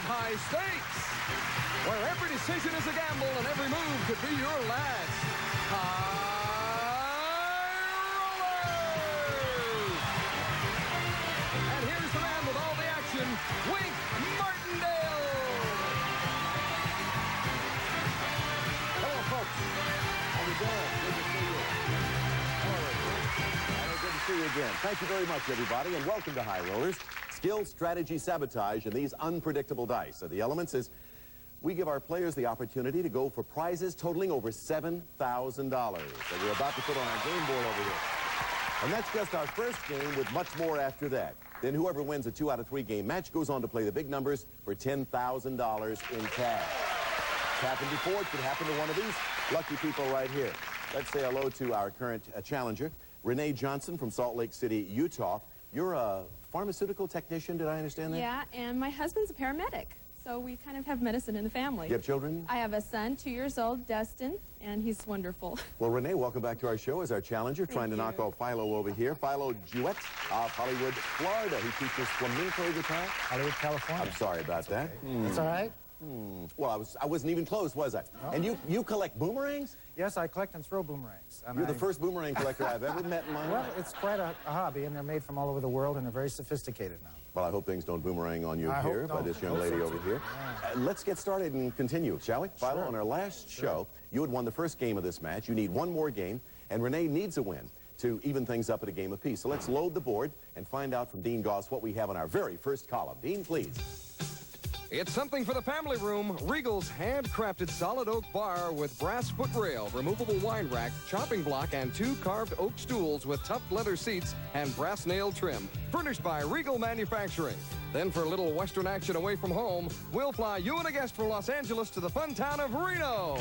of high stakes, where every decision is a gamble and every move could be your last. High rollers! And here's the man with all the action, Wink Martindale! Hello, folks. How you doing? Good to see you. Hello, good to see you again. Thank you very much, everybody, and welcome to High Rollers. Skill, strategy, sabotage, and these unpredictable dice. So the elements is we give our players the opportunity to go for prizes totaling over $7,000 that we're about to put on our game board over here. And that's just our first game with much more after that. Then whoever wins a 2 out of 3 game match goes on to play the big numbers for $10,000 in cash. It's happened before. It could happen to one of these lucky people right here. Let's say hello to our current challenger, Renee Johnson from Salt Lake City, Utah. You're a pharmaceutical technician, did I understand that? Yeah, and my husband's a paramedic, so we kind of have medicine in the family. You have children? I have a son, 2 years old, Dustin, and he's wonderful. Well, Renee, welcome back to our show as our challenger, trying to knock off Philo over here. Philo Jewett of Hollywood, Florida. He teaches flamenco guitar. Hollywood, California. I'm sorry about that. That's all right. Well, I wasn't even close, was I? No. And you collect boomerangs? Yes, I collect and throw boomerangs. And You're the first boomerang collector I've ever met in my life. Well, it's quite a hobby, and they're made from all over the world, and they're very sophisticated now. Well, I hope things don't boomerang on you I here hope by don't. this young I hope lady so, over too. here. Yeah. Let's get started and continue, shall we? Philo, Sure. on our last show, you had won the first game of this match. You need one more game, and Renee needs a win to even things up at a game apiece. So let's load the board and find out from Dean Goss what we have on our very first column. Dean, please. It's something for the family room. Regal's handcrafted solid oak bar with brass foot rail, removable wine rack, chopping block, and 2 carved oak stools with tough leather seats and brass nail trim. Furnished by Regal Manufacturing. Then for a little Western action away from home, we'll fly you and a guest from Los Angeles to the fun town of Reno,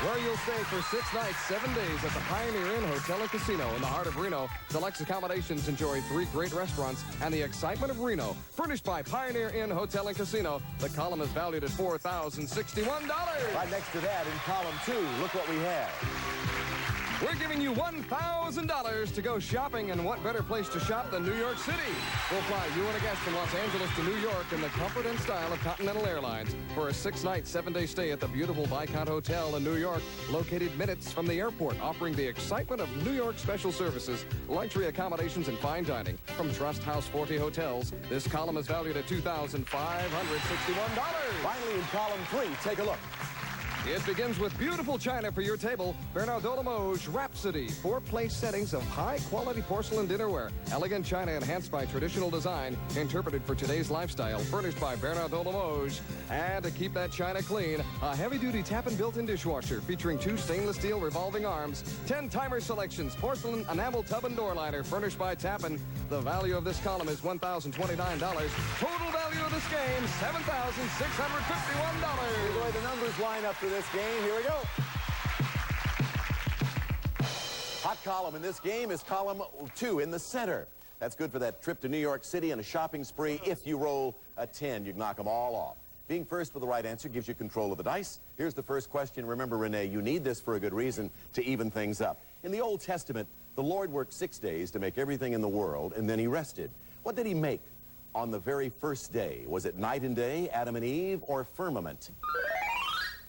where you'll stay for 6 nights, 7 days at the Pioneer Inn Hotel and Casino in the heart of Reno. Deluxe accommodations enjoy 3 great restaurants and the excitement of Reno. Furnished by Pioneer Inn Hotel and Casino. The column is valued at $4,061. Right next to that, in column 2, look what we have. We're giving you $1,000 to go shopping, and what better place to shop than New York City? We'll fly you and a guest from Los Angeles to New York in the comfort and style of Continental Airlines for a 6-night, 7-day stay at the beautiful Viscount Hotel in New York, located minutes from the airport, offering the excitement of New York special services, luxury accommodations, and fine dining. From Trust House 40 Hotels, this column is valued at $2,561. Finally, in column 3, take a look. It begins with beautiful china for your table. Bernard Limoges Rhapsody. 4-place settings of high-quality porcelain dinnerware. Elegant china enhanced by traditional design. Interpreted for today's lifestyle. Furnished by Bernard Limoges. And to keep that china clean, a heavy-duty tap-in built-in dishwasher featuring 2 stainless steel revolving arms. 10 timer selections. Porcelain enamel tub and door liner furnished by Tappan. The value of this column is $1,029. Total value of this game, $7,651. Boy, the numbers line up for this game. Here we go. Hot column in this game is column 2 in the center. That's good for that trip to New York City and a shopping spree. If you roll a 10, you can knock them all off. Being first with the right answer gives you control of the dice. Here's the first question. Remember, Renee, you need this for a good reason, to even things up. In the Old Testament, the Lord worked 6 days to make everything in the world, and then he rested. What did he make on the very first day? Was it night and day, Adam and Eve, or firmament?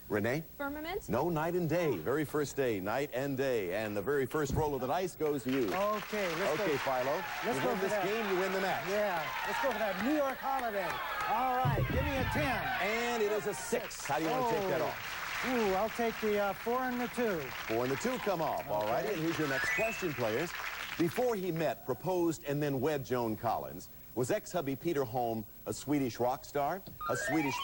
Renee? Firmament? No, night and day. Very first day, night and day. And the very first roll of the dice goes to you. Okay, let's go. Okay, Philo. Let's you go win for this that. game, you win the match. Yeah, let's go for that New York holiday. All right, give me a 10. And it is a 6. How do you want to take that off? Ooh, I'll take the 4 and the 2. 4 and the 2 come off. All right, and here's your next question, players. Before he met, proposed, and then wed Joan Collins, was ex-hubby Peter Holm a Swedish rock star? A Swedish...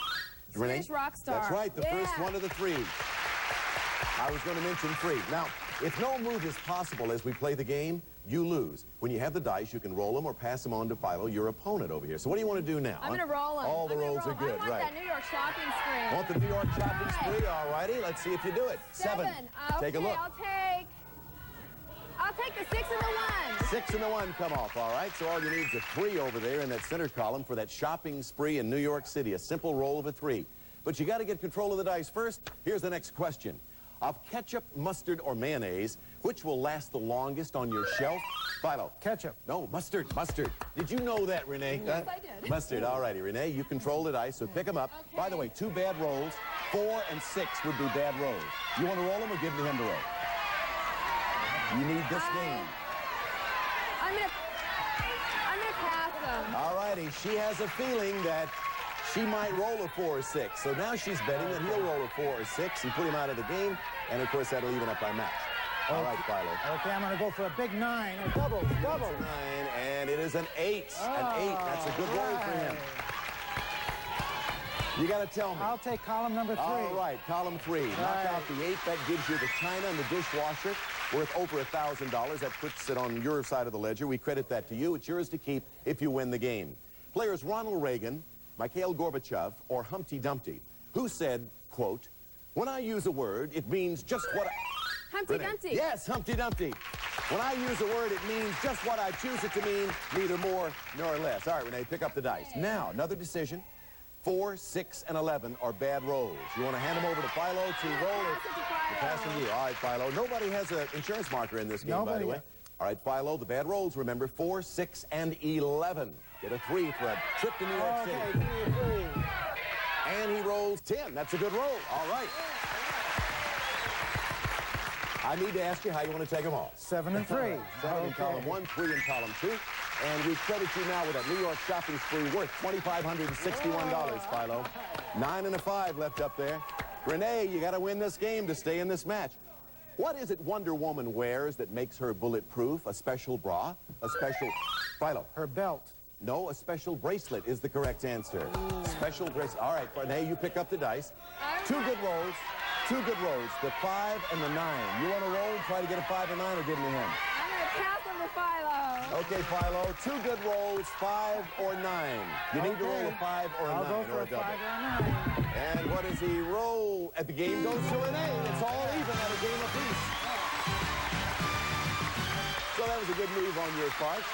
Renee? Swedish rock star. That's right, the first one of the 3. I was going to mention 3. Now, if no move is possible as we play the game, you lose. When you have the dice, you can roll them or pass them on to Philo, your opponent over here. So what do you want to do now? I'm going to roll them. All the rolls are good, I want right? that New York shopping spree. Want the New York shopping spree? All righty, let's see if you do it. 7. Take a look. I'll take the 6 and the 1. 6 and the 1 come off, all right? So all you need is a 3 over there in that center column for that shopping spree in New York City. A simple roll of a 3. But you got to get control of the dice first. Here's the next question. Of ketchup, mustard, or mayonnaise, Which will last the longest on your shelf? Philo. Ketchup. No, mustard, mustard. Did you know that, Renee? Yes, I did. Mustard, all righty, Renee. You control the dice, so pick them up. Okay. By the way, 2 bad rolls. 4 and 6 would be bad rolls. You want to roll them or give me him to roll? You need this game. I'm gonna pass them. All righty, she has a feeling that she might roll a 4 or 6. So now she's betting that he'll roll a 4 or 6 and put him out of the game. And, of course, that'll even up our match. All right, Philo. Okay, I'm going to go for a big 9. Or double. 9, and it is an 8. An 8. That's a good roll for him. You got to tell me. I'll take column number 3. All right, column 3. Knock out the 8. That gives you the china and the dishwasher worth over $1,000. That puts it on your side of the ledger. We credit that to you. It's yours to keep if you win the game. Players Ronald Reagan, Mikhail Gorbachev, or Humpty Dumpty, who said, quote, "When I use a word, it means just what I..." Humpty Renee. Dumpty. Yes, Humpty Dumpty. When I use a word, it means just what I choose it to mean, neither more nor less. All right, Renee, pick up the dice. Now, another decision. 4, 6, and 11 are bad rolls. You want to hand them over to Philo to roll or pass them to you? All right, Philo. Nobody has an insurance marker in this game, by the way. All right, Philo, the bad rolls, remember, 4, 6, and 11. Get a 3 for a trip to New York City. Okay, 3. And he rolls 10. That's a good roll. All right. I need to ask you how you want to take them all. 7 and 3. 7 in column 1, 3 in column 2. And we credit you now with that New York shopping spree worth $2,561, Philo. 9 and a 5 left up there. Renee, you got to win this game to stay in this match. What is it Wonder Woman wears that makes her bulletproof? A special bra? A special... Philo. Her belt. No, a special bracelet is the correct answer. Special bracelet. All right, Renee, you pick up the dice. 2 good rolls. 2 good rolls. The 5 and the 9. You want to roll? Try to get a 5 or 9 or give me him. I'm gonna pass them to Philo. Okay, Philo. 2 good rolls, 5 or 9. You need to roll a 5 or a 9 I'll go for or a a double. 5 or a 9. And what does he roll? At the game goes to Renee. It's all even at a game apiece. So that was a good move on your part.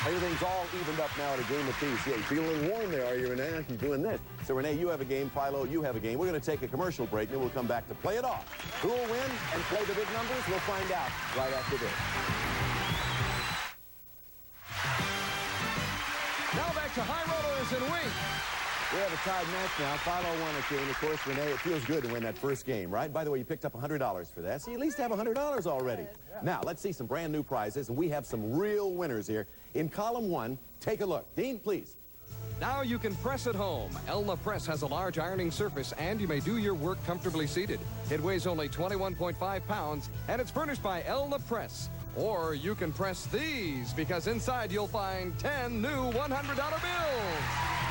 Everything's all evened up now at a game apiece. Yeah, you feel a little warm there, are you, Renee? I'm doing this. So, Renee, you have a game. Philo, you have a game. We're going to take a commercial break, and then we'll come back to play it off. Who will win and play the big numbers? We'll find out right after this. Now back to High Rollers and Wink. We have a tied match now. Philo won a game. Of course, Renee, it feels good to win that first game, right? By the way, you picked up $100 for that, so you at least have $100 already. Yeah. Now, let's see some brand new prizes, and we have some real winners here. In column 1, take a look. Dean, please. Now you can press at home. Elna Press has a large ironing surface, and you may do your work comfortably seated. It weighs only 21.5 pounds, and it's furnished by Elna Press. Or you can press these, because inside you'll find 10 new $100 bills.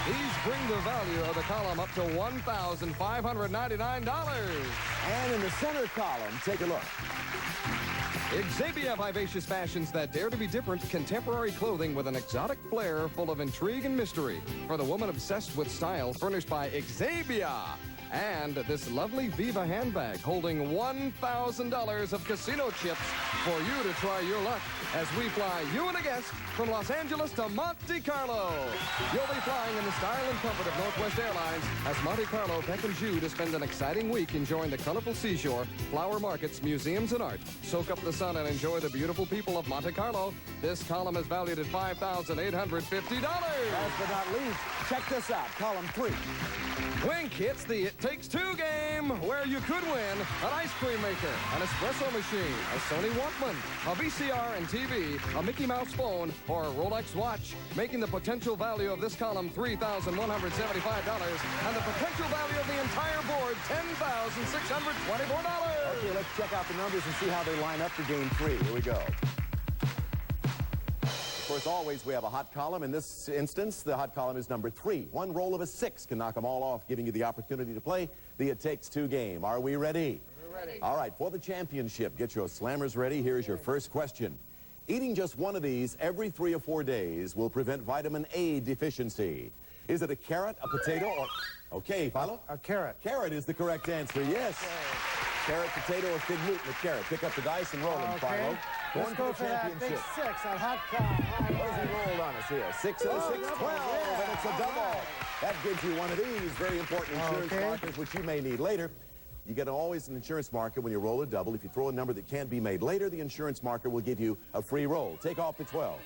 These bring the value of the column up to $1,599. And in the center column, take a look. Xavier Vivacious Fashions that dare to be different, contemporary clothing with an exotic flair full of intrigue and mystery. For the woman obsessed with style, furnished by Xavier. And this lovely Viva handbag holding $1,000 of casino chips for you to try your luck as we fly you and a guest from Los Angeles to Monte Carlo. You'll be flying in the style and comfort of Northwest Airlines as Monte Carlo beckons you to spend an exciting week enjoying the colorful seashore, flower markets, museums, and art. Soak up the sun and enjoy the beautiful people of Monte Carlo. This column is valued at $5,850. Last but not least, check this out, column 3. Wink hits the It Takes Two game, where you could win an ice cream maker, an espresso machine, a Sony Walkman, a VCR and TV, a Mickey Mouse phone, or a Rolex watch, making the potential value of this column $3,175, and the potential value of the entire board $10,624. Okay, let's check out the numbers and see how they line up for game 3. Here we go. Of course, always we have a hot column. In this instance, the hot column is number 3. One roll of a 6 can knock them all off, giving you the opportunity to play the It Takes Two game. Are we ready? We're ready. All right, for the championship, get your slammers ready. Here's your first question. Eating just one of these every 3 or 4 days will prevent vitamin A deficiency. Is it a carrot, a potato, or... Okay, Philo? A carrot. Carrot is the correct answer, yes. Carrot, potato, or fig Newton, a carrot. Pick up the dice and roll them, Philo. Let's go for that big 6, a hot column. What has he rolled on us here? 6 and a 6, 12, and it's a double. That gives you one of these very important insurance markers, which you may need later. You get always an insurance marker when you roll a double. If you throw a number that can't be made later, the insurance marker will give you a free roll. Take off the 12.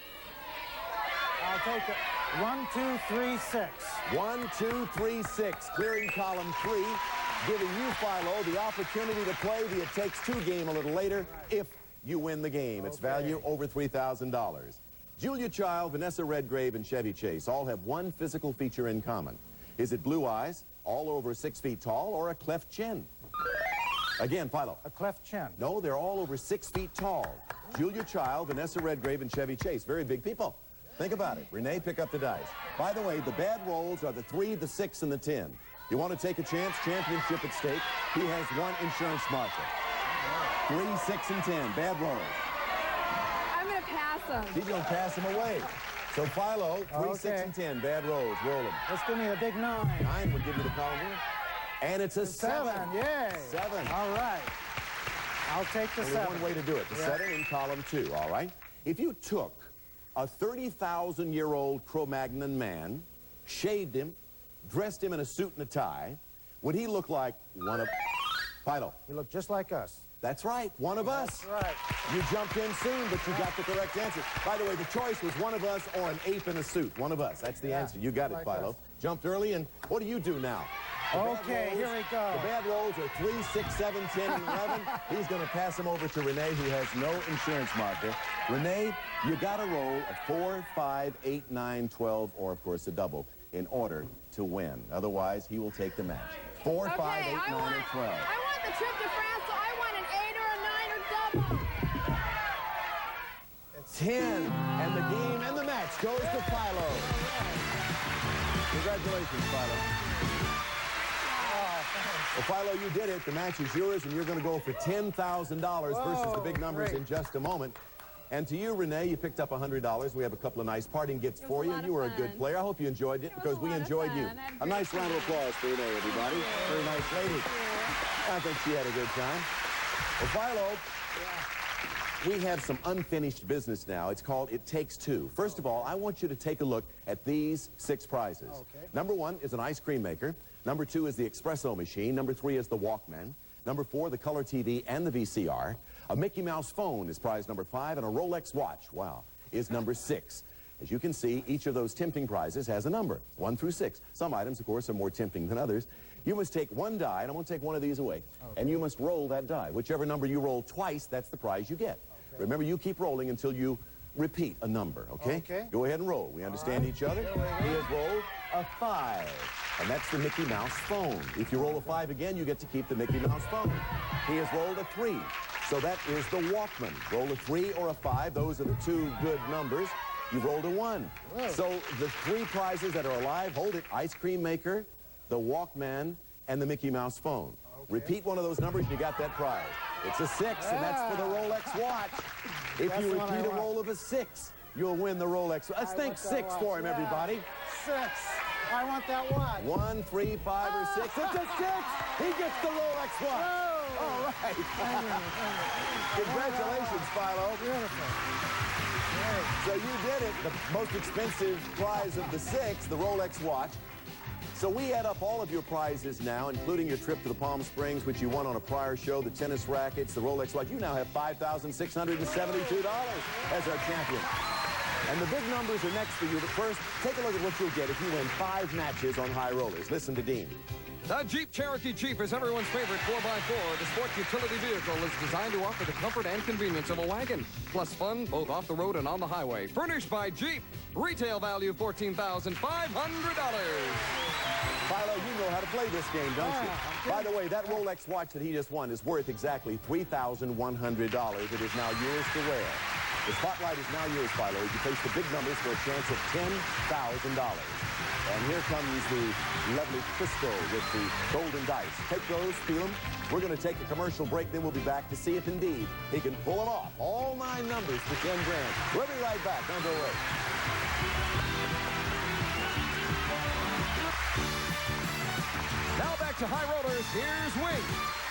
I'll take it. 1, 2, 3, 6. 1, 2, 3, 6. Clearing column 3, giving you, Philo, the opportunity to play the It Takes Two game a little later if you win the game. Its value over $3,000. Julia Child, Vanessa Redgrave, and Chevy Chase all have one physical feature in common. Is it blue eyes, all over 6 feet tall, or a cleft chin? Again, Philo. A cleft chin. No, they're all over 6 feet tall. Julia Child, Vanessa Redgrave, and Chevy Chase. Very big people. Think about it. Renee, pick up the dice. By the way, the bad rolls are the 3, the 6, and the 10. You want to take a chance? Championship at stake. He has one insurance marker. 3, 6, and 10. Bad rolls. I'm going to pass them. He's going to pass them away. So Philo, 3, 6, and 10. Bad rolls. Roll them. Let's give me a big 9. 9 will give you the column winner. And it's a 7. Yay. 7. All right. I'll take the Only 7. one way to do it. The 7 in column 2, all right? If you took a 30,000-year-old Cro-Magnon man, shaved him, dressed him in a suit and a tie, would he look like one of... Philo. You look just like us. That's right, one of us. That's right. You jumped in soon, but you got the correct answer. By the way, the choice was one of us or an ape in a suit. One of us. That's the answer. You got it, Philo. Jumped early, and what do you do now? Okay, here we go. The bad rolls are 3, 6, 7, 10, and 11. He's going to pass them over to Renee, who has no insurance marker. Renee, you got to roll a 4, 5, 8, 9, 12, or, of course, a double in order to win. Otherwise, he will take the match. 4, 5, 8, 9, and 12. I want the trip to France, so I want an 8 or a 9 or double. 10, and the game and the match goes to Philo. Congratulations, Philo. Well, Philo, you did it. The match is yours, and you're going to go for $10,000 versus the big numbers in just a moment. And to you, Renee, you picked up $100. We have a couple of nice parting gifts for you. You were a good player. I hope you enjoyed it because we enjoyed you. A nice round of applause for Renee, everybody. Very nice lady. I think she had a good time. Well, Philo, we have some unfinished business now. It's called It Takes Two. First of all, I want you to take a look at these 6 prizes. Number 1 is an ice cream maker. Number 2 is the espresso machine. Number 3 is the Walkman. Number 4, the color TV and the VCR. A Mickey Mouse phone is prize number 5, and a Rolex watch, wow, is number 6. As you can see, each of those tempting prizes has a number, 1 through 6. Some items, of course, are more tempting than others. You must take one die, and I'm going to take one of these away, and you must roll that die. Whichever number you roll twice, that's the prize you get. Remember, you keep rolling until you repeat a number, okay? Go ahead and roll. We understand each other? He has rolled a 5, and that's the Mickey Mouse phone. If you roll a 5 again, you get to keep the Mickey Mouse phone. He has rolled a 3, so that is the Walkman. Roll a 3 or a 5. Those are the 2 good numbers. You've rolled a 1. So the 3 prizes that are alive, hold it, ice cream maker, the Walkman, and the Mickey Mouse phone. Repeat one of those numbers, you got that prize. It's a 6, and that's for the Rolex watch. If you repeat a roll of a 6, you'll win the Rolex. Let's think 6 for him, everybody. 6. I want that watch. 1, 3, 5, or 6. It's a 6. He gets the Rolex watch. All right. Congratulations, Philo. Beautiful. So you did it. The most expensive prize of the 6, the Rolex watch. So we add up all of your prizes now, including your trip to the Palm Springs, which you won on a prior show, the tennis rackets, the Rolex watch. You now have $5,672 as our champion. And the big numbers are next for you. But first, take a look at what you'll get if you win 5 matches on High Rollers. Listen to Dean. The Jeep Cherokee Jeep is everyone's favorite 4x4. The sport utility vehicle is designed to offer the comfort and convenience of a wagon, plus fun both off the road and on the highway. Furnished by Jeep. Retail value $14,500. Philo, you know how to play this game, don't you? By the way, that Rolex watch that he just won is worth exactly $3,100. It is now yours to wear. The spotlight is now yours, Philo, as you face the big numbers for a chance of $10,000. And here comes the lovely Crisco with the golden dice. Take those, feel them. We're going to take a commercial break, then we'll be back to see if indeed he can pull it off. All 9 numbers for 10 grand. We'll be right back. Don't go away. Now back to High Rollers. Here's Wing.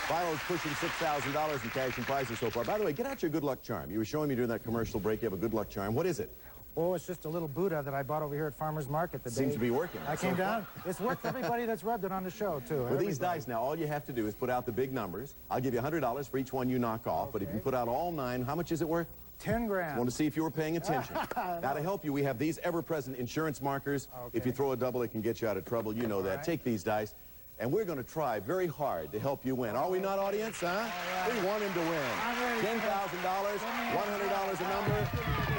Philo's pushing $6,000 in cash and prizes so far. By the way, get out your good luck charm. You were showing me during that commercial break you have a good luck charm. What is it? Oh, it's just a little Buddha that I bought over here at Farmer's Market the day Seems to be working. I came down. It's worked for everybody that's rubbed it on the show, too. With these dice now, all you have to do is put out the big numbers. I'll give you $100 for each one you knock off, but if you put out all 9, how much is it worth? 10 grand. Want to see if you were paying attention. Now, to help you, we have these ever-present insurance markers. Okay. If you throw a double, it can get you out of trouble. You know that. right. Take these dice, and we're going to try very hard to help you win. Are we not, audience, huh? right. We want him to win. I'm ready. $10,000, $100 a number,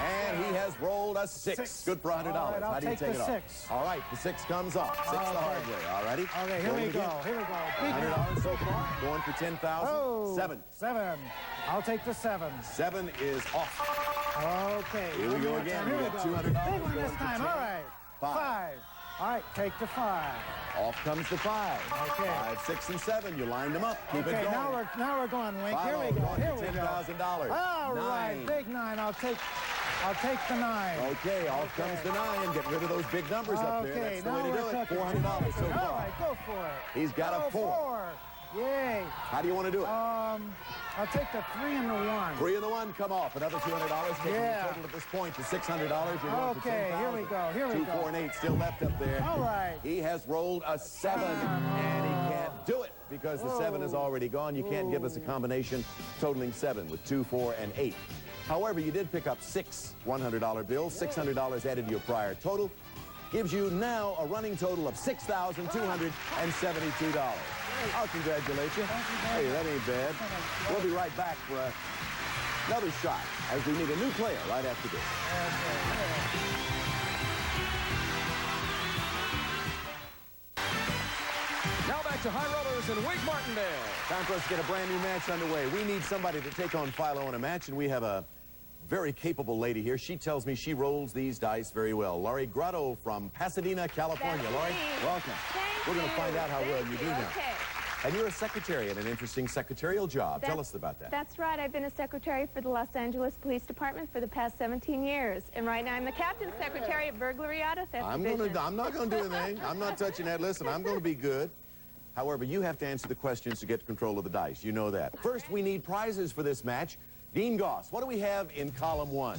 and he has rolled a 6. Good for $100. All right, I'll How do you take take the it off? 6. All right, the 6 comes off. 6 the hard way. All righty? Okay, here we Rolling go. again. Here we go. Big $100 so far. Going for $10,000. Oh, 7. 7. I'll take the 7. 7 is off. Okay. Here we one go more again. time. Here We we got go. $200 Big one going this for time. 10. All right. 5. All right, take the 5. Off comes the 5. Okay. 5, 6, and 7. You lined them up. Keep it Okay, going. now we're going, Wink. Here we Follow, go. going Here for we go. $10,000. All right, 9. big 9. I'll take the 9. Okay, off comes the 9. Get rid of those big numbers up there. Okay, That's the now way to we're do it. cooking. $400 so All far. right, go for it. He's got a 4. Yay. How do you want to do it? I'll take the 3 and the 1. 3 and the 1 come off. Another $200. Taking Yeah. the total at this point to $600. You're going for Okay, $10,000. here we go. Here we 2, go. 4, and 8 still left up there. All right. He has rolled a 7, and he can't do it because the 7 is already gone. You can't give us a combination totaling 7 with 2, 4, and 8. However, you did pick up 6 $100 bills. $600 added to your prior total gives you now a running total of $6,272. I'll congratulate you. Hey, that ain't bad. We'll be right back for another shot as we meet a new player right after this. Now back to High Rollers in Wake Martindale. Time for us to get a brand new match underway. We need somebody to take on Philo in a match, and we have a very capable lady here. She tells me she rolls these dice very well. Laurie Grotto from Pasadena, California. That's Laurie, me. welcome. Thank We're going to you. find out how well Thank you do now. Okay. And you're a secretary at an interesting secretarial job. Tell us about that. That's right. I've been a secretary for the Los Angeles Police Department for the past 17 years. And right now I'm the captain secretary at Burglary Auto Theft Division. I'm not going to do anything. I'm not touching that. Listen, I'm going to be good. However, you have to answer the questions to get control of the dice. You know that. First, we need prizes for this match. Dean Goss, what do we have in column 1?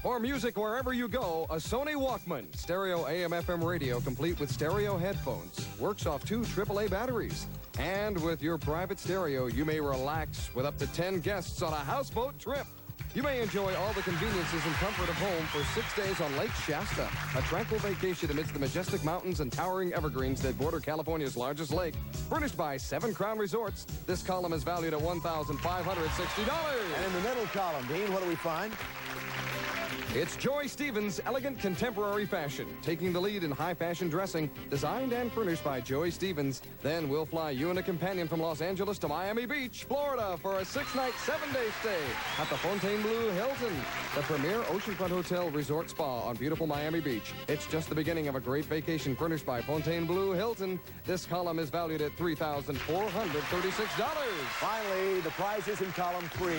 For music wherever you go, a Sony Walkman, stereo AM/FM radio complete with stereo headphones, works off 2 AAA batteries. And with your private stereo, you may relax with up to 10 guests on a houseboat trip. You may enjoy all the conveniences and comfort of home for 6 days on Lake Shasta, a tranquil vacation amidst the majestic mountains and towering evergreens that border California's largest lake. Furnished by 7 Crown Resorts, this column is valued at $1,560. And in the middle column, Dean, what do we find? It's Joy Stevens' elegant contemporary fashion, taking the lead in high fashion dressing, designed and furnished by Joy Stevens. Then we'll fly you and a companion from Los Angeles to Miami Beach, Florida for a 6-night, 7-day stay at the Fontainebleau Hilton, the premier oceanfront hotel resort spa on beautiful Miami Beach. It's just the beginning of a great vacation furnished by Fontainebleau Hilton. This column is valued at $3,436. Finally, the prizes in column 3.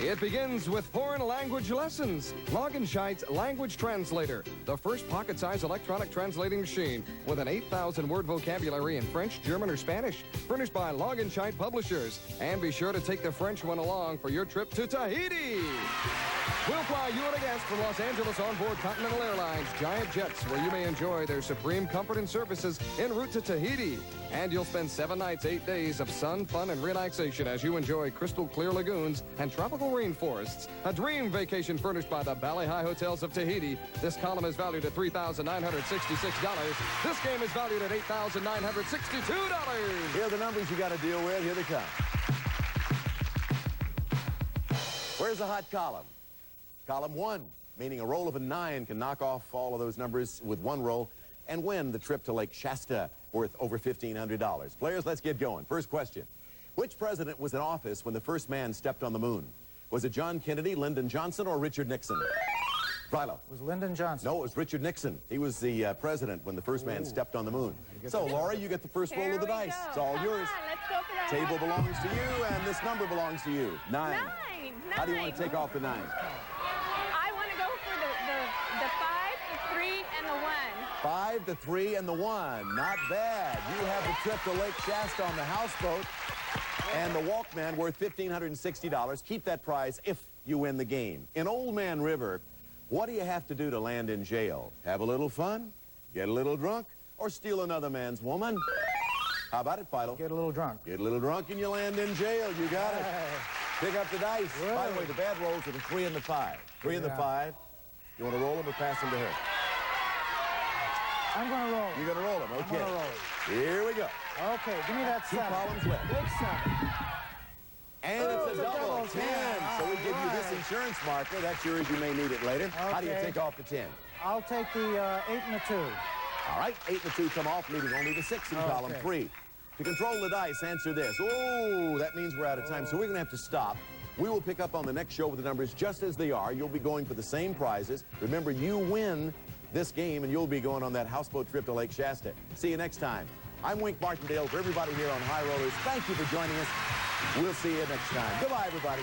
It begins with foreign language lessons. Langenscheid's Language Translator, the first pocket-sized electronic translating machine with an 8,000-word vocabulary in French, German, or Spanish, furnished by Langenscheid Publishers. And be sure to take the French one along for your trip to Tahiti. We'll fly you and a guest from Los Angeles on board Continental Airlines Giant Jets, where you may enjoy their supreme comfort and services en route to Tahiti. And you'll spend 7 nights, 8 days of sun, fun, and relaxation as you enjoy crystal clear lagoons and tropical rainforests. A dream vacation furnished by the Bali High Hotels of Tahiti. This column is valued at $3,966. This game is valued at $8,962. Here are the numbers you got to deal with. Here they come. Where's the hot column? Column 1, meaning a roll of a 9 can knock off all of those numbers with one roll and win the trip to Lake Shasta worth over $1,500. Players, let's get going. First question. Which president was in office when the first man stepped on the moon? Was it John Kennedy, Lyndon Johnson, or Richard Nixon? Philo. It was Lyndon Johnson. No, it was Richard Nixon. He was the president when the first man stepped on the moon. So, Laura, you get the first roll of the dice. It's all yours. Let's go for that. Table belongs to you, and this number belongs to you. 9. 9. How do you want to take off the 9? I want to go for the 5, the 3, and the 1. 5, the 3, and the 1. Not bad. You have the trip to Lake Shasta on the houseboat and the Walkman worth $1,560. Keep that prize if you win the game. In Old Man River, What do you have to do to land in jail? Have a little fun? Get a little drunk? Or steal another man's woman? How about it, Philo? Get a little drunk. Get a little drunk and you land in jail. You got it. Pick up the dice. Whoa. By the way, the bad rolls are the 3 and the 5. 3 and the 5. You want to roll them or pass them to her? I'm going to roll. You're going to roll them. Okay. I'm going to roll. Here we go. Okay, give me that 2 7. columns left. Big 7. And it's a double 10. So we give you this insurance marker. That's yours. You may need it later. How do you Okay. take off the 10? I'll take the 8 and the 2. All right, 8 and the 2 come off, leaving only the 6 in column 3. To control the dice, answer this. Oh, that means we're out of time, so we're going to have to stop. We will pick up on the next show with the numbers just as they are. You'll be going for the same prizes. Remember, you win this game, and you'll be going on that houseboat trip to Lake Shasta. See you next time. I'm Wink Martindale. For everybody here on High Rollers, thank you for joining us. We'll see you next time. Goodbye, everybody.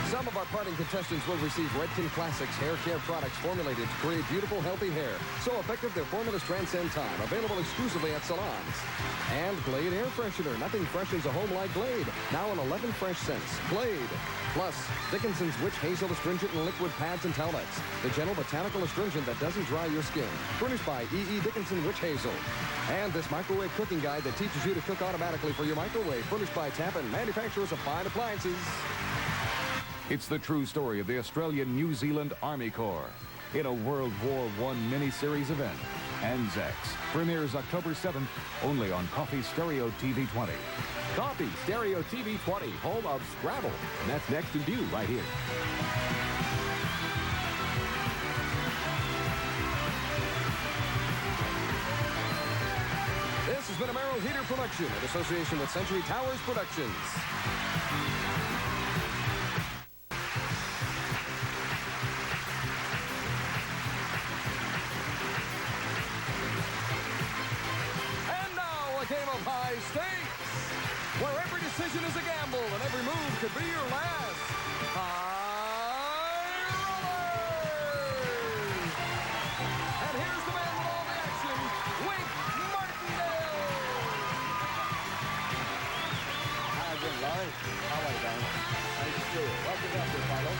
Some of our parting contestants will receive Redken Classics hair care products formulated to create beautiful, healthy hair. So effective, their formulas transcend time. Available exclusively at salons. And Glade Air Freshener. Nothing freshens a home like Glade. Now in 11 fresh scents. Glade. Plus, Dickinson's Witch Hazel Astringent and Liquid Pads and Towelettes. The gentle botanical astringent that doesn't dry your skin. Furnished by E.E. Dickinson Witch Hazel. And this microwave cooking guide that teaches you to cook automatically for your microwave. Furnished by Tappan, manufacturers of fine appliances. It's the true story of the Australian-New Zealand Army Corps in a World War I miniseries event. Anzacs premieres October 7th only on Coffee Stereo TV 20. Coffee Stereo TV 20, home of Scrabble. And that's next in view right here. This has been a Merrill Heater production in association with Century Towers Productions. Game of high stakes, where every decision is a gamble and every move could be your last. High Rollers! And here's the man with all the action, Wink Martindale! Hi again, Larry. How are you, darling? Nice to see you. Welcome up here, Philo.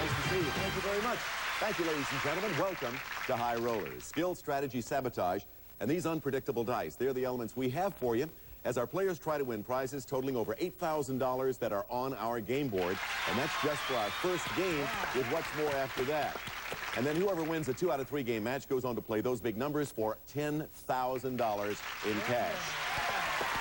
Nice to see you. Thank you very much. Thank you, ladies and gentlemen. Welcome to High Rollers. Skill, strategy, sabotage, and these unpredictable dice. They're the elements we have for you as our players try to win prizes totaling over $8,000 that are on our game board. And that's just for our first game with what's more after that. And then whoever wins a 2 out of 3 game match goes on to play those big numbers for $10,000 in cash.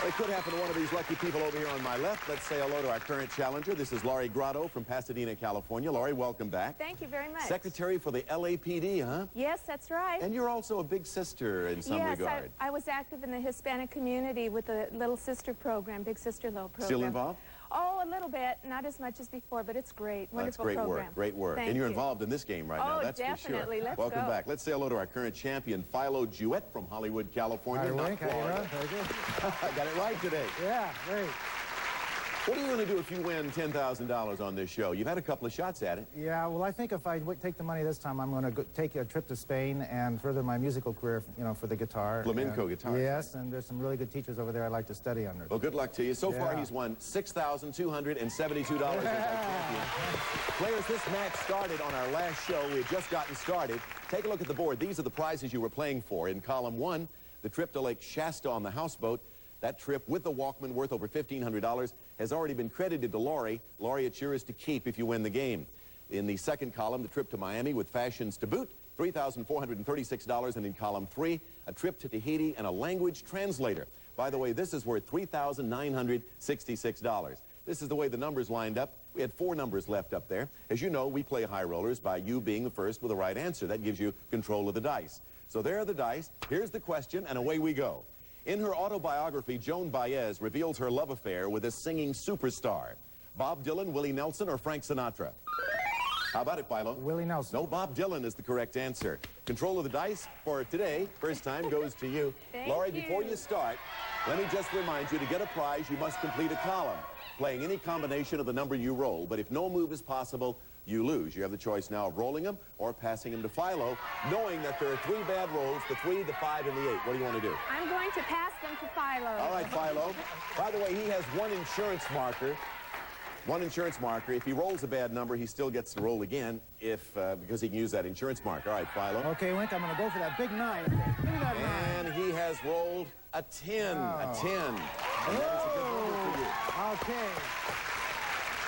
It could happen to one of these lucky people over here on my left. Let's say hello to our current challenger. This is Laurie Grotto from Pasadena, California. Laurie, welcome back. Thank you very much. Secretary for the LAPD, huh? Yes, that's right. And you're also a big sister in some regard. Yes, I was active in the Hispanic community with the Little Sister program, Big Sister Little program. Still involved? Oh, a little bit. Not as much as before, but it's great. Wonderful That's great program. work. Great work. Thank and you're you. involved in this game right now. Oh, That's definitely. for sure. Let's Welcome go. back. Let's say hello to our current champion, Philo Jewett from Hollywood, California. Hi, Wink. How you doing? Very good. I got it right today. Yeah, great. What are you going to do if you win $10,000 on this show? You've had a couple of shots at it. Yeah, well, I think if I take the money this time, I'm going to take a trip to Spain and further my musical career, you know, for the guitar. Flamenco guitar. Yes, and there's some really good teachers over there I'd like to study under. Well, good luck to you. So far, Yeah. he's won $6,272 as our champion. Players, this match started on our last show. We had just gotten started. Take a look at the board. These are the prizes you were playing for. In column 1, the trip to Lake Shasta on the houseboat. That trip with the Walkman worth over $1,500 has already been credited to Laurie. Laurie, it's yours to keep if you win the game. In the second column, the trip to Miami with fashions to boot, $3,436. And in column 3, a trip to Tahiti and a language translator. By the way, this is worth $3,966. This is the way the numbers lined up. We had 4 numbers left up there. As you know, we play high rollers by you being the first with the right answer. That gives you control of the dice. So there are the dice. Here's the question, and away we go. In her autobiography, Joan Baez reveals her love affair with a singing superstar. Bob Dylan, Willie Nelson, or Frank Sinatra? How about it, Philo? Willie Nelson. No, Bob Dylan is the correct answer. Control of the dice for today, first time, goes to you. Thank Laurie, you. before you start, let me just remind you, to get a prize, you must complete a column, playing any combination of the number you roll. But if no move is possible, you lose. You have the choice now of rolling them or passing them to Philo, knowing that there are 3 bad rolls, the 3, the 5, and the 8. What do you want to do? I'm going to pass them to Philo. All right, Philo. By the way, he has 1 insurance marker. One insurance marker. If he rolls a bad number, he still gets to roll again because he can use that insurance marker. All right, Philo. Okay, Wink, I'm going to go for that big 9. Give me that 9. And he has rolled a 10. A 10. And that is a good number for you. Okay.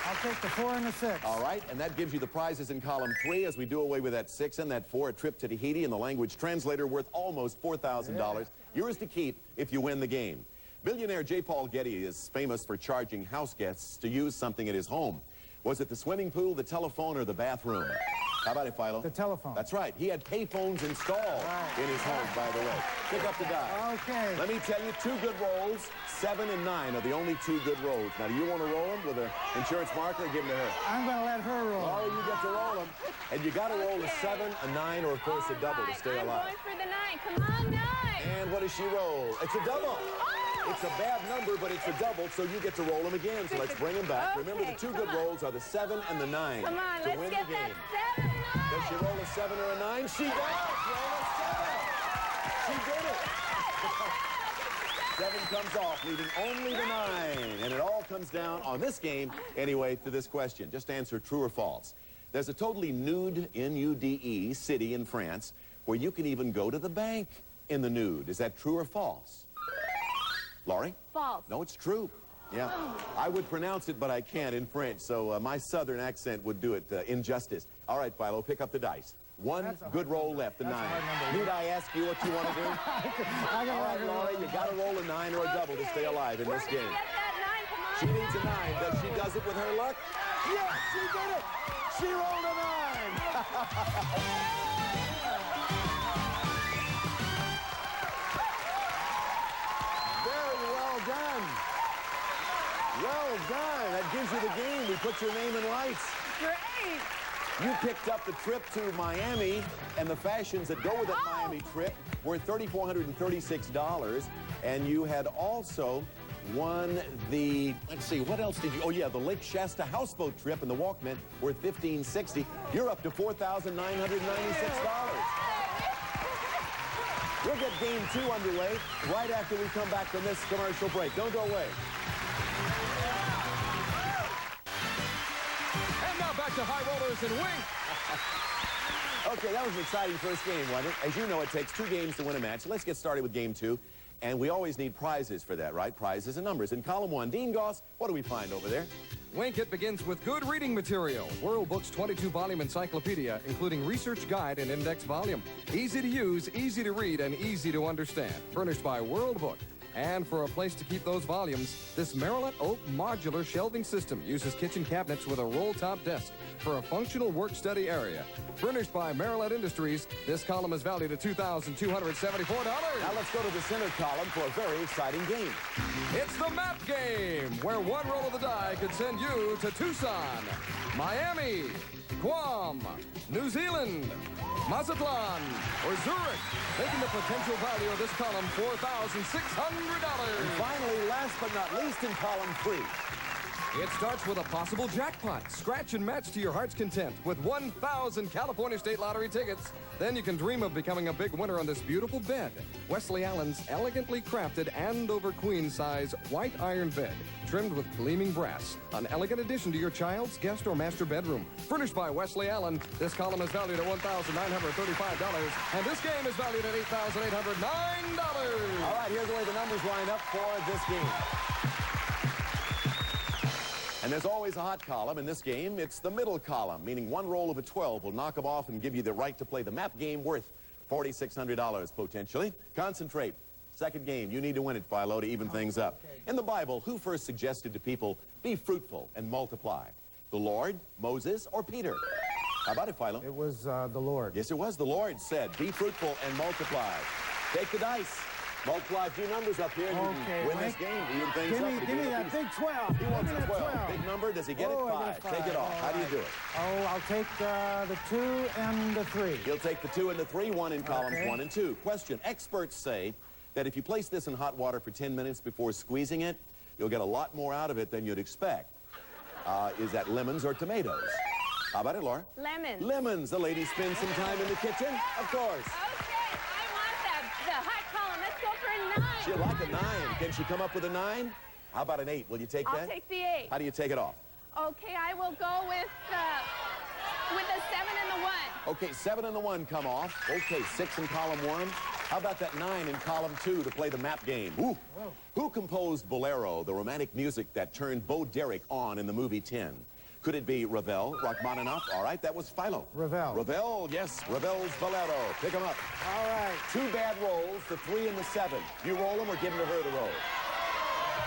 I'll take the 4 and the 6. All right, and that gives you the prizes in column 3 as we do away with that 6 and that 4, a trip to Tahiti and the language translator worth almost $4,000. Yours to keep if you win the game. Billionaire J. Paul Getty is famous for charging house guests to use something at his home. Was it the swimming pool, the telephone, or the bathroom? How about it, Philo? The telephone. That's right. He had payphones installed in his home, by the way. Pick up the die. Okay. Let me tell you, 2 good rolls, 7 and 9 are the only 2 good rolls. Now, do you want to roll them with an insurance marker or give them to her? I'm going to let her roll. Oh, you get to roll them. And you got to roll a 7, a 9, or, of course, a double to stay alive. I'm going for the 9. Come on, 9. And what does she roll? It's a double. It's a bad number, but it's a double, so you get to roll them again. So let's bring them back. Okay, Remember, the 2 good rolls are the 7 and the 9 Come on, to let's win get the game. that 7 and 9. Does she roll a 7 or a 9? She does! Roll a 7! She did it! 7 comes off, leaving only the 9. And it all comes down on this game, anyway, to this question. Just answer true or false. There's a totally nude, N-U-D-E, city in France where you can even go to the bank in the nude. Is that true or false? Laurie? False. No, it's true. Yeah. I would pronounce it, but I can't in French, so my southern accent would do it injustice. All right, Philo, pick up the dice. 1 good roll left, the 9. Need I ask you what you want to do? All right, Laurie, you got to roll a 9 or a double to stay alive in this game. Get that 9. Come on, She needs a 9. Does she does it with her luck? Yes, she did it! She rolled a 9! Well done. That gives you the game. We put your name in lights. Great. You picked up the trip to Miami, and the fashions that go with that Miami trip were $3,436. And you had also won the, let's see, what else did you, oh yeah, the Lake Shasta houseboat trip and the Walkman worth $1,560. You're up to $4,996. We'll get game 2 underway right after we come back from this commercial break. Don't go away. And now back to High Rollers and Wink. Okay, that was an exciting first game, wasn't it? As you know, it takes 2 games to win a match. So let's get started with game 2. And we always need prizes for that, right? Prizes and numbers. In column 1, Dean Goss, what do we find over there? Wink, it begins with good reading material. World Book's 22-volume encyclopedia, including research guide and index volume. Easy to use, easy to read, and easy to understand. Furnished by World Book. And for a place to keep those volumes, this Maryland Oak modular shelving system uses kitchen cabinets with a roll-top desk for a functional work-study area. Furnished by Maryland Industries, this column is valued at $2,274. Now let's go to the center column for a very exciting game. It's the map game, where one roll of the die could send you to Tucson, Miami, Guam, New Zealand, Mazatlan, or Zurich, making the potential value of this column $4,600. And finally, last but not least, in column 3. It starts with a possible jackpot. Scratch and match to your heart's content with 1,000 California State Lottery tickets. Then you can dream of becoming a big winner on this beautiful bed. Wesley Allen's elegantly crafted Andover queen-size white iron bed, trimmed with gleaming brass. An elegant addition to your child's guest or master bedroom. Furnished by Wesley Allen, this column is valued at $1,935, and this game is valued at $8,809. All right, here's the way the numbers line up for this game. And there's always a hot column. In this game, it's the middle column, meaning one roll of a 12 will knock them off and give you the right to play the map game worth $4,600 potentially. Concentrate. Second game, you need to win it, Philo, to even things up. In the Bible, who first suggested to people, be fruitful and multiply? The Lord, Moses, or Peter? How about it, Philo? It was the Lord. Yes, it was. The Lord said, be fruitful and multiply. Take the dice. Multiply a few numbers up here. You can win this game. Even things up. Give me that big 12. He wants a 12. Big number. Does he get it? 5. Take it off. How do you do it? Oh, I'll take the 2 and the 3. He'll take the 2 and the 3, 1 in columns 1 and 2. Question. Experts say that if you place this in hot water for 10 minutes before squeezing it, you'll get a lot more out of it than you'd expect. Is that lemons or tomatoes? How about it, Laura? Lemons. Lemons. The lady spends some time in the kitchen. Of course. Okay, I want the hot column. Let's go for a 9. She'll like a 9. Can she come up with a 9? How about an 8? Will you take that? I'll take the 8. How do you take it off? Okay, I will go with the 7 and the 1. Okay, 7 and the 1 come off. Okay, 6 in column 1. How about that 9 in column 2 to play the map game? Ooh. Who composed Bolero, the romantic music that turned Bo Derek on in the movie 10? Could it be Ravel, Rachmaninoff? All right, that was Philo. Ravel. Ravel, yes, Ravel's Bolero. Pick him up. All right. 2 bad rolls, the 3 and the 7. You roll them or give them to her to roll?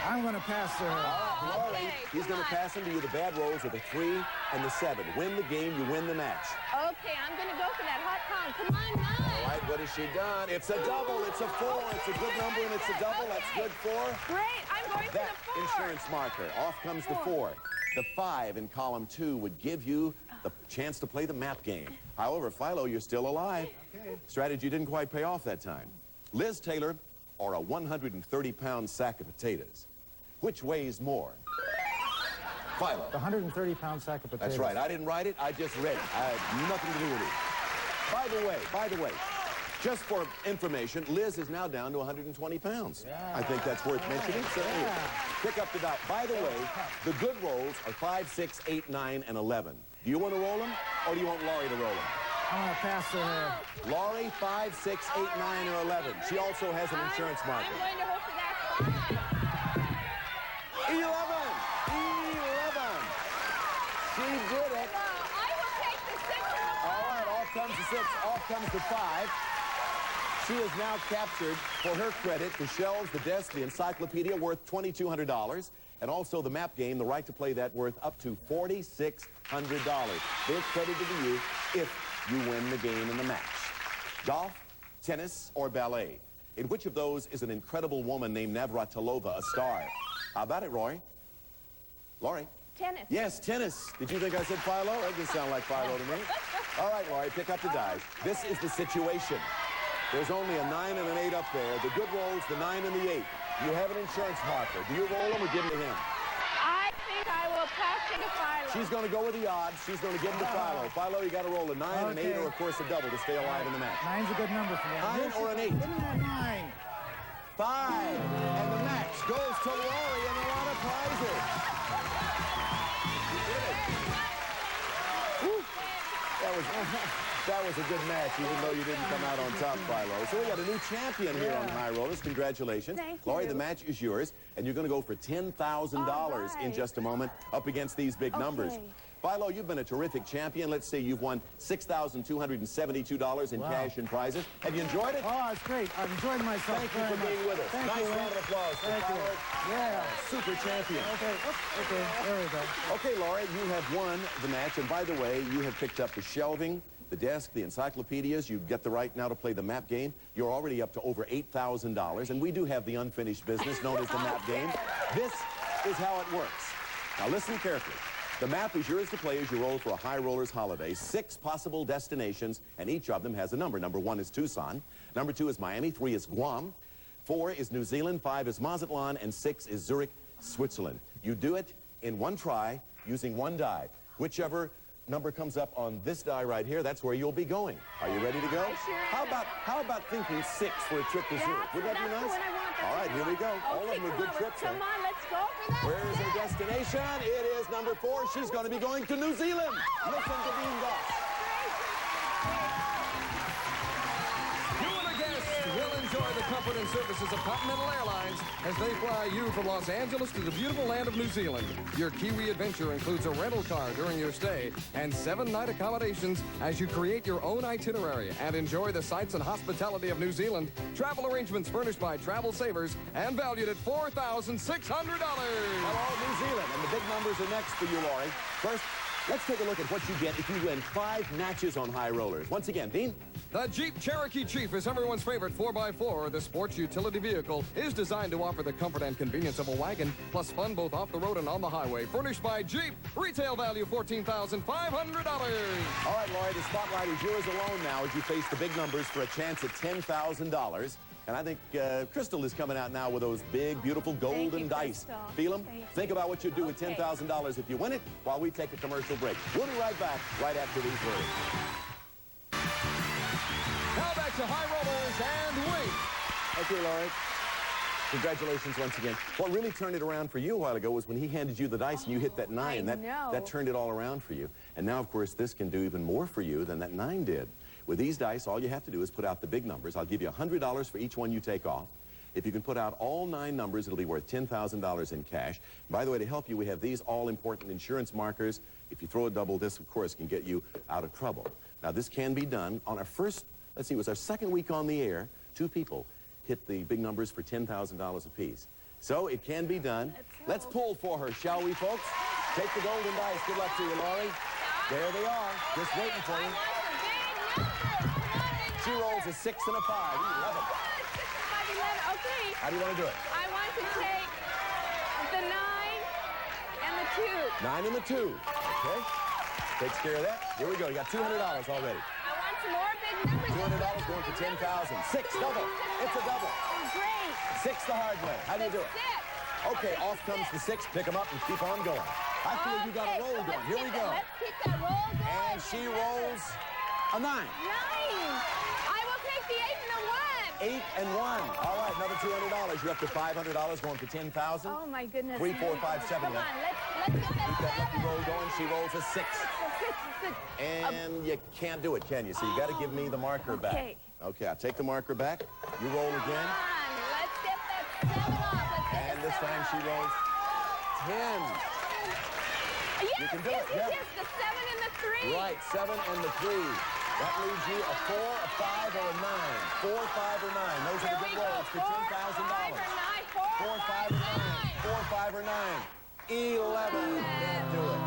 I'm going to pass to her. All right, he's going to pass them to you. The bad rolls are the 3 and the 7. Win the game, you win the match. Okay, I'm going to go for that hot pound. Come on, 9. All right, what has she done? It's a double. It's a 4. It's a good number, and it's a double. That's good for Great, I'm going for that the 4. insurance marker. Off comes the 4. The 5 in column 2 would give you the chance to play the map game. However, Philo, you're still alive. Okay. Strategy didn't quite pay off that time. Liz Taylor or a 130-pound sack of potatoes? Which weighs more? Philo. The 130-pound sack of potatoes. That's right. I didn't write it. I just read it. I had nothing to do with it. By the way, just for information, Liz is now down to 120 pounds. Yeah. I think that's worth mentioning. So pick up the doubt. By the way, the good rolls are 5, 6, 8, 9, and 11. Do you want to roll them, or do you want Laurie to roll them? I'm going to pass to her. Laurie, 5, 6, 8, 9, or 11. She also has an insurance marker. I'm going to hope for that 5. 11! 11! She did it. No, I will take the 6 and the 1. All right, off comes the 6, off comes the 5. She has now captured, for her credit, the shelves, the desk, the encyclopedia worth $2,200, and also the map game, the right to play that worth up to $4,600. They're credited to you if you win the game in the match. Golf, tennis, or ballet? In which of those is an incredible woman named Navratilova a star? How about it, Roy? Laurie? Tennis. Yes, tennis. Did you think I said Philo? That didn't sound like Philo to me. All right, Laurie, pick up the dice. This is the situation. There's only a 9 and an 8 up there. The good rolls, the 9 and the 8. You have an insurance marker. Do you roll them or give them to him? I think I will pass it to Philo. She's going to go with the odds. She's going to give them to Philo. Philo, you got to roll a 9, an 8, or of course a double to stay alive in the match. 9's a good number for me. 9 or an 8? Give me that 9. 5. And the match goes to Laurie and a lot of prizes. You did it. Woo. That was a good match, even though you didn't come out on top, Philo. So we got a new champion here on High Rollers. Congratulations. Thank Laurie, you. the match is yours, and you're going to go for $10,000 in just a moment up against these big numbers. Philo, you've been a terrific champion. Let's see, you've won $6,272 in cash and prizes. Have you enjoyed it? Oh, it's great. I've enjoyed myself. Thank you for being with us. Thank Nice you, round of applause for Thank you. Philo. Yeah. Super champion. Okay. Okay. There we go. Okay, Laurie, you have won the match, and by the way, you have picked up the shelving, the desk, the encyclopedias. You get the right now to play the map game. You're already up to over $8,000, and we do have the unfinished business known as the map game. This is how it works. Now listen carefully. The map is yours to play as you roll for a High Rollers holiday. 6 possible destinations, and each of them has a number. Number 1 is Tucson. Number 2 is Miami. 3 is Guam. 4 is New Zealand. 5 is Mazatlan. And 6 is Zurich, Switzerland. You do it in one try using one die. Whichever number comes up on this die right here, that's where you'll be going. Are you ready to go? Sure am. How about thinking 6 for a trip to Zurich? Would that be nice? What I want. All right, here we go. All of them are good trips. Come on, let's go for that. Where is her destination? It is number 4. She's going to be going to New Zealand. Listen to Dean Goss. You and a guest will enjoy the comfort and services of Continental Airlines as they fly you from Los Angeles to the beautiful land of New Zealand. Your Kiwi adventure includes a rental car during your stay and 7-night accommodations as you create your own itinerary and enjoy the sights and hospitality of New Zealand. Travel arrangements furnished by Travel Savers and valued at $4,600. Hello, New Zealand. And the big numbers are next for you, Laurie. First, let's take a look at what you get if you win 5 matches on High Rollers. Once again, Dean. The Jeep Cherokee Chief is everyone's favorite 4x4. The sports utility vehicle is designed to offer the comfort and convenience of a wagon, plus fun both off the road and on the highway. Furnished by Jeep. Retail value $14,500. All right, Laurie, the spotlight is yours alone now as you face the big numbers for a chance at $10,000. And I think Crystal is coming out now with those big, beautiful golden dice. Crystal. Feel them? Thank you. Think about what you do with Okay. $10,000 if you win it while we take a commercial break. We'll be right back right after these words. Now back to High Rollers and wait. Okay, Laurie. Congratulations once again. What really turned it around for you a while ago was when he handed you the dice and you hit that 9. That turned it all around for you. And now, of course, this can do even more for you than that 9 did. With these dice, all you have to do is put out the big numbers. I'll give you $100 for each one you take off. If you can put out all 9 numbers, it'll be worth $10,000 in cash. By the way, to help you, we have these all-important insurance markers. If you throw a double, this, of course, can get you out of trouble. Now, this can be done on our first, let's see, it was our second week on the air. 2 people hit the big numbers for $10,000 apiece. So it can be done. Let's pull for her, shall we, folks? Take the golden dice. Good luck to you, Laurie. There they are, just waiting for you. She rolls a 6 and a 5. 11. Okay. How do you want to do it? I want to take the 9 and the 2. 9 and the 2. Okay. Takes care of that. Here we go. You got $200 already. I want some more big numbers. $200 going for $10,000. 6, double. It's a double. Great. 6 the hard way. How do you do it? 6. Okay, off comes the 6. Pick them up and keep on going. I feel you got a roll going. Here we go. Let's keep that roll going. And she rolls a 9. 9. I will take the 8 and the 1. 8 and 1. All right, another $200. You're up to $500 going for $10,000. Oh my goodness. 3, 4, 5, 7. Come on, let's get that. Keep that lucky roll going. She rolls a 6. And you can't do it, can you? So you got to give me the marker back. Okay, I'll take the marker back. You roll again. Come on, let's get that 7 off. And this time she rolls 10. Yes, you can do it. Yes, the 7 and the 3. Right, 7 and the 3. That leaves you a 4, a 5, or a 9. 4, 5, or 9. Those are the good rolls for $10,000. 4, 5, or 9. 4, 5, or 9. 11. Can't do it.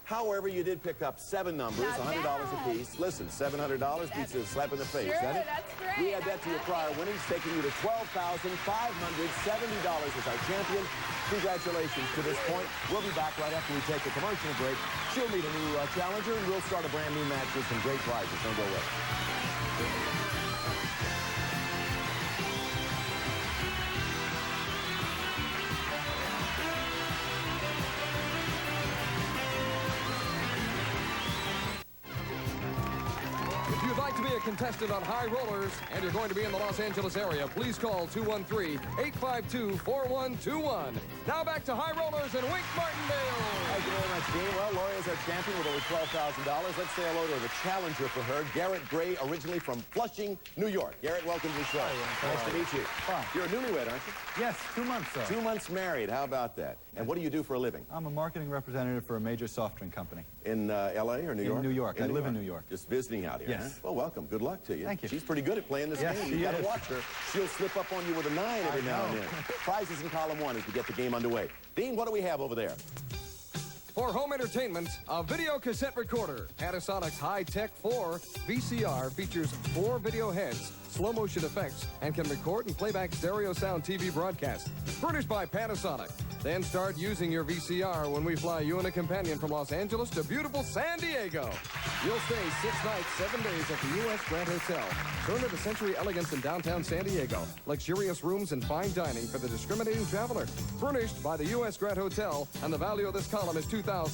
However, you did pick up 7 numbers, $100 apiece. Listen, $700 beats a slap in the face, doesn't it? That's great. We add that to your prior winnings, taking you to $12,570 as our champion. Congratulations to this point. We'll be back right after we take a commercial break. She'll meet a new challenger, and we'll start a brand new match with some great prizes. Don't go away. If you'd like to be a contestant on High Rollers and you're going to be in the Los Angeles area, please call 213-852-4121. Now back to High Rollers and Wink Martindale. Thank you very much, Dean. Well, Laurie is our champion with over $12,000. Let's say hello to the challenger for her, Garrett Gray, originally from Flushing, New York. Garrett, welcome to the show. Hi, nice to meet you. Fun. You're a newlywed, aren't you? Yes, 2 months, sir. 2 months married. How about that? And what do you do for a living? I'm a marketing representative for a major soft drink company. In L.A. or New York? In New York. I live in New York. Just visiting out here, Yes. huh? Well, welcome. Good luck to you. Thank you. She's pretty good at playing this Yes, game. she You got to is. watch her. She'll slip up on you with a 9 every now and then. Prizes in column 1 as we get the game underway. Dean, what do we have over there? For home entertainment, a video cassette recorder. Panasonic's High-Tech 4 VCR features 4 video heads, slow motion effects, and can record and playback stereo sound TV broadcasts. Furnished by Panasonic. Then start using your VCR when we fly you and a companion from Los Angeles to beautiful San Diego. You'll stay 6 nights, 7 days at the U.S. Grand Hotel. Turn into sensory elegance in downtown San Diego. Luxurious rooms and fine dining for the discriminating traveler. Furnished by the U.S. Grand Hotel, and the value of this column is $2,370. Now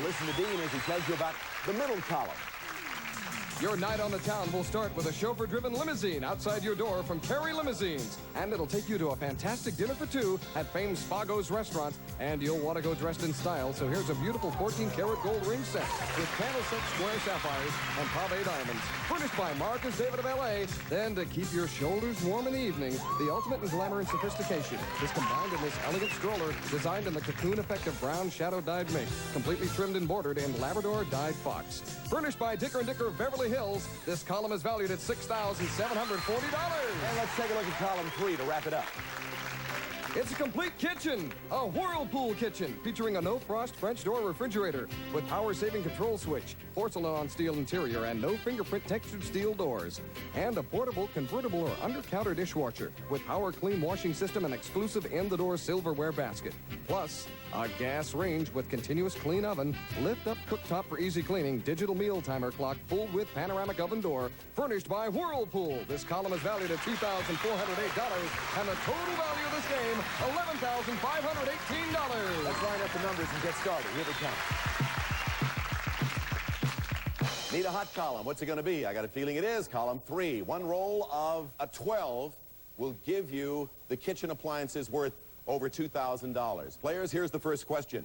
listen to Dean as he tells you about the middle column. Your night on the town will start with a chauffeur-driven limousine outside your door from Kerry Limousines. And it'll take you to a fantastic dinner for 2 at famed Spago's restaurant. And you'll want to go dressed in style, so here's a beautiful 14-karat gold ring set with candlestick square sapphires and pave diamonds. Furnished by Marcus David of L.A. Then, to keep your shoulders warm in the evening, the ultimate in glamour and sophistication is combined in this elegant stroller designed in the cocoon effect of brown shadow-dyed mink, completely trimmed and bordered in Labrador-dyed fox. Furnished by Dicker & Dicker of Beverly Hills, this column is valued at $6,740. And let's take a look at column 3 to wrap it up. It's a complete kitchen, a Whirlpool kitchen, featuring a no-frost French door refrigerator with power-saving control switch, porcelain on steel interior, and no fingerprint textured steel doors. And a portable, convertible, or under-counter dishwasher with power clean washing system and exclusive in-the-door silverware basket. Plus, a gas range with continuous clean oven, lift-up cooktop for easy cleaning, digital meal timer clock, full-width panoramic oven door, furnished by Whirlpool. This column is valued at $2,408, and the total value of this game, $11,518. Let's line up the numbers and get started. Here they come. Need a hot column. What's it going to be? I got a feeling it is column 3. One roll of a 12 will give you the kitchen appliances worth over $2,000. Players, here's the first question.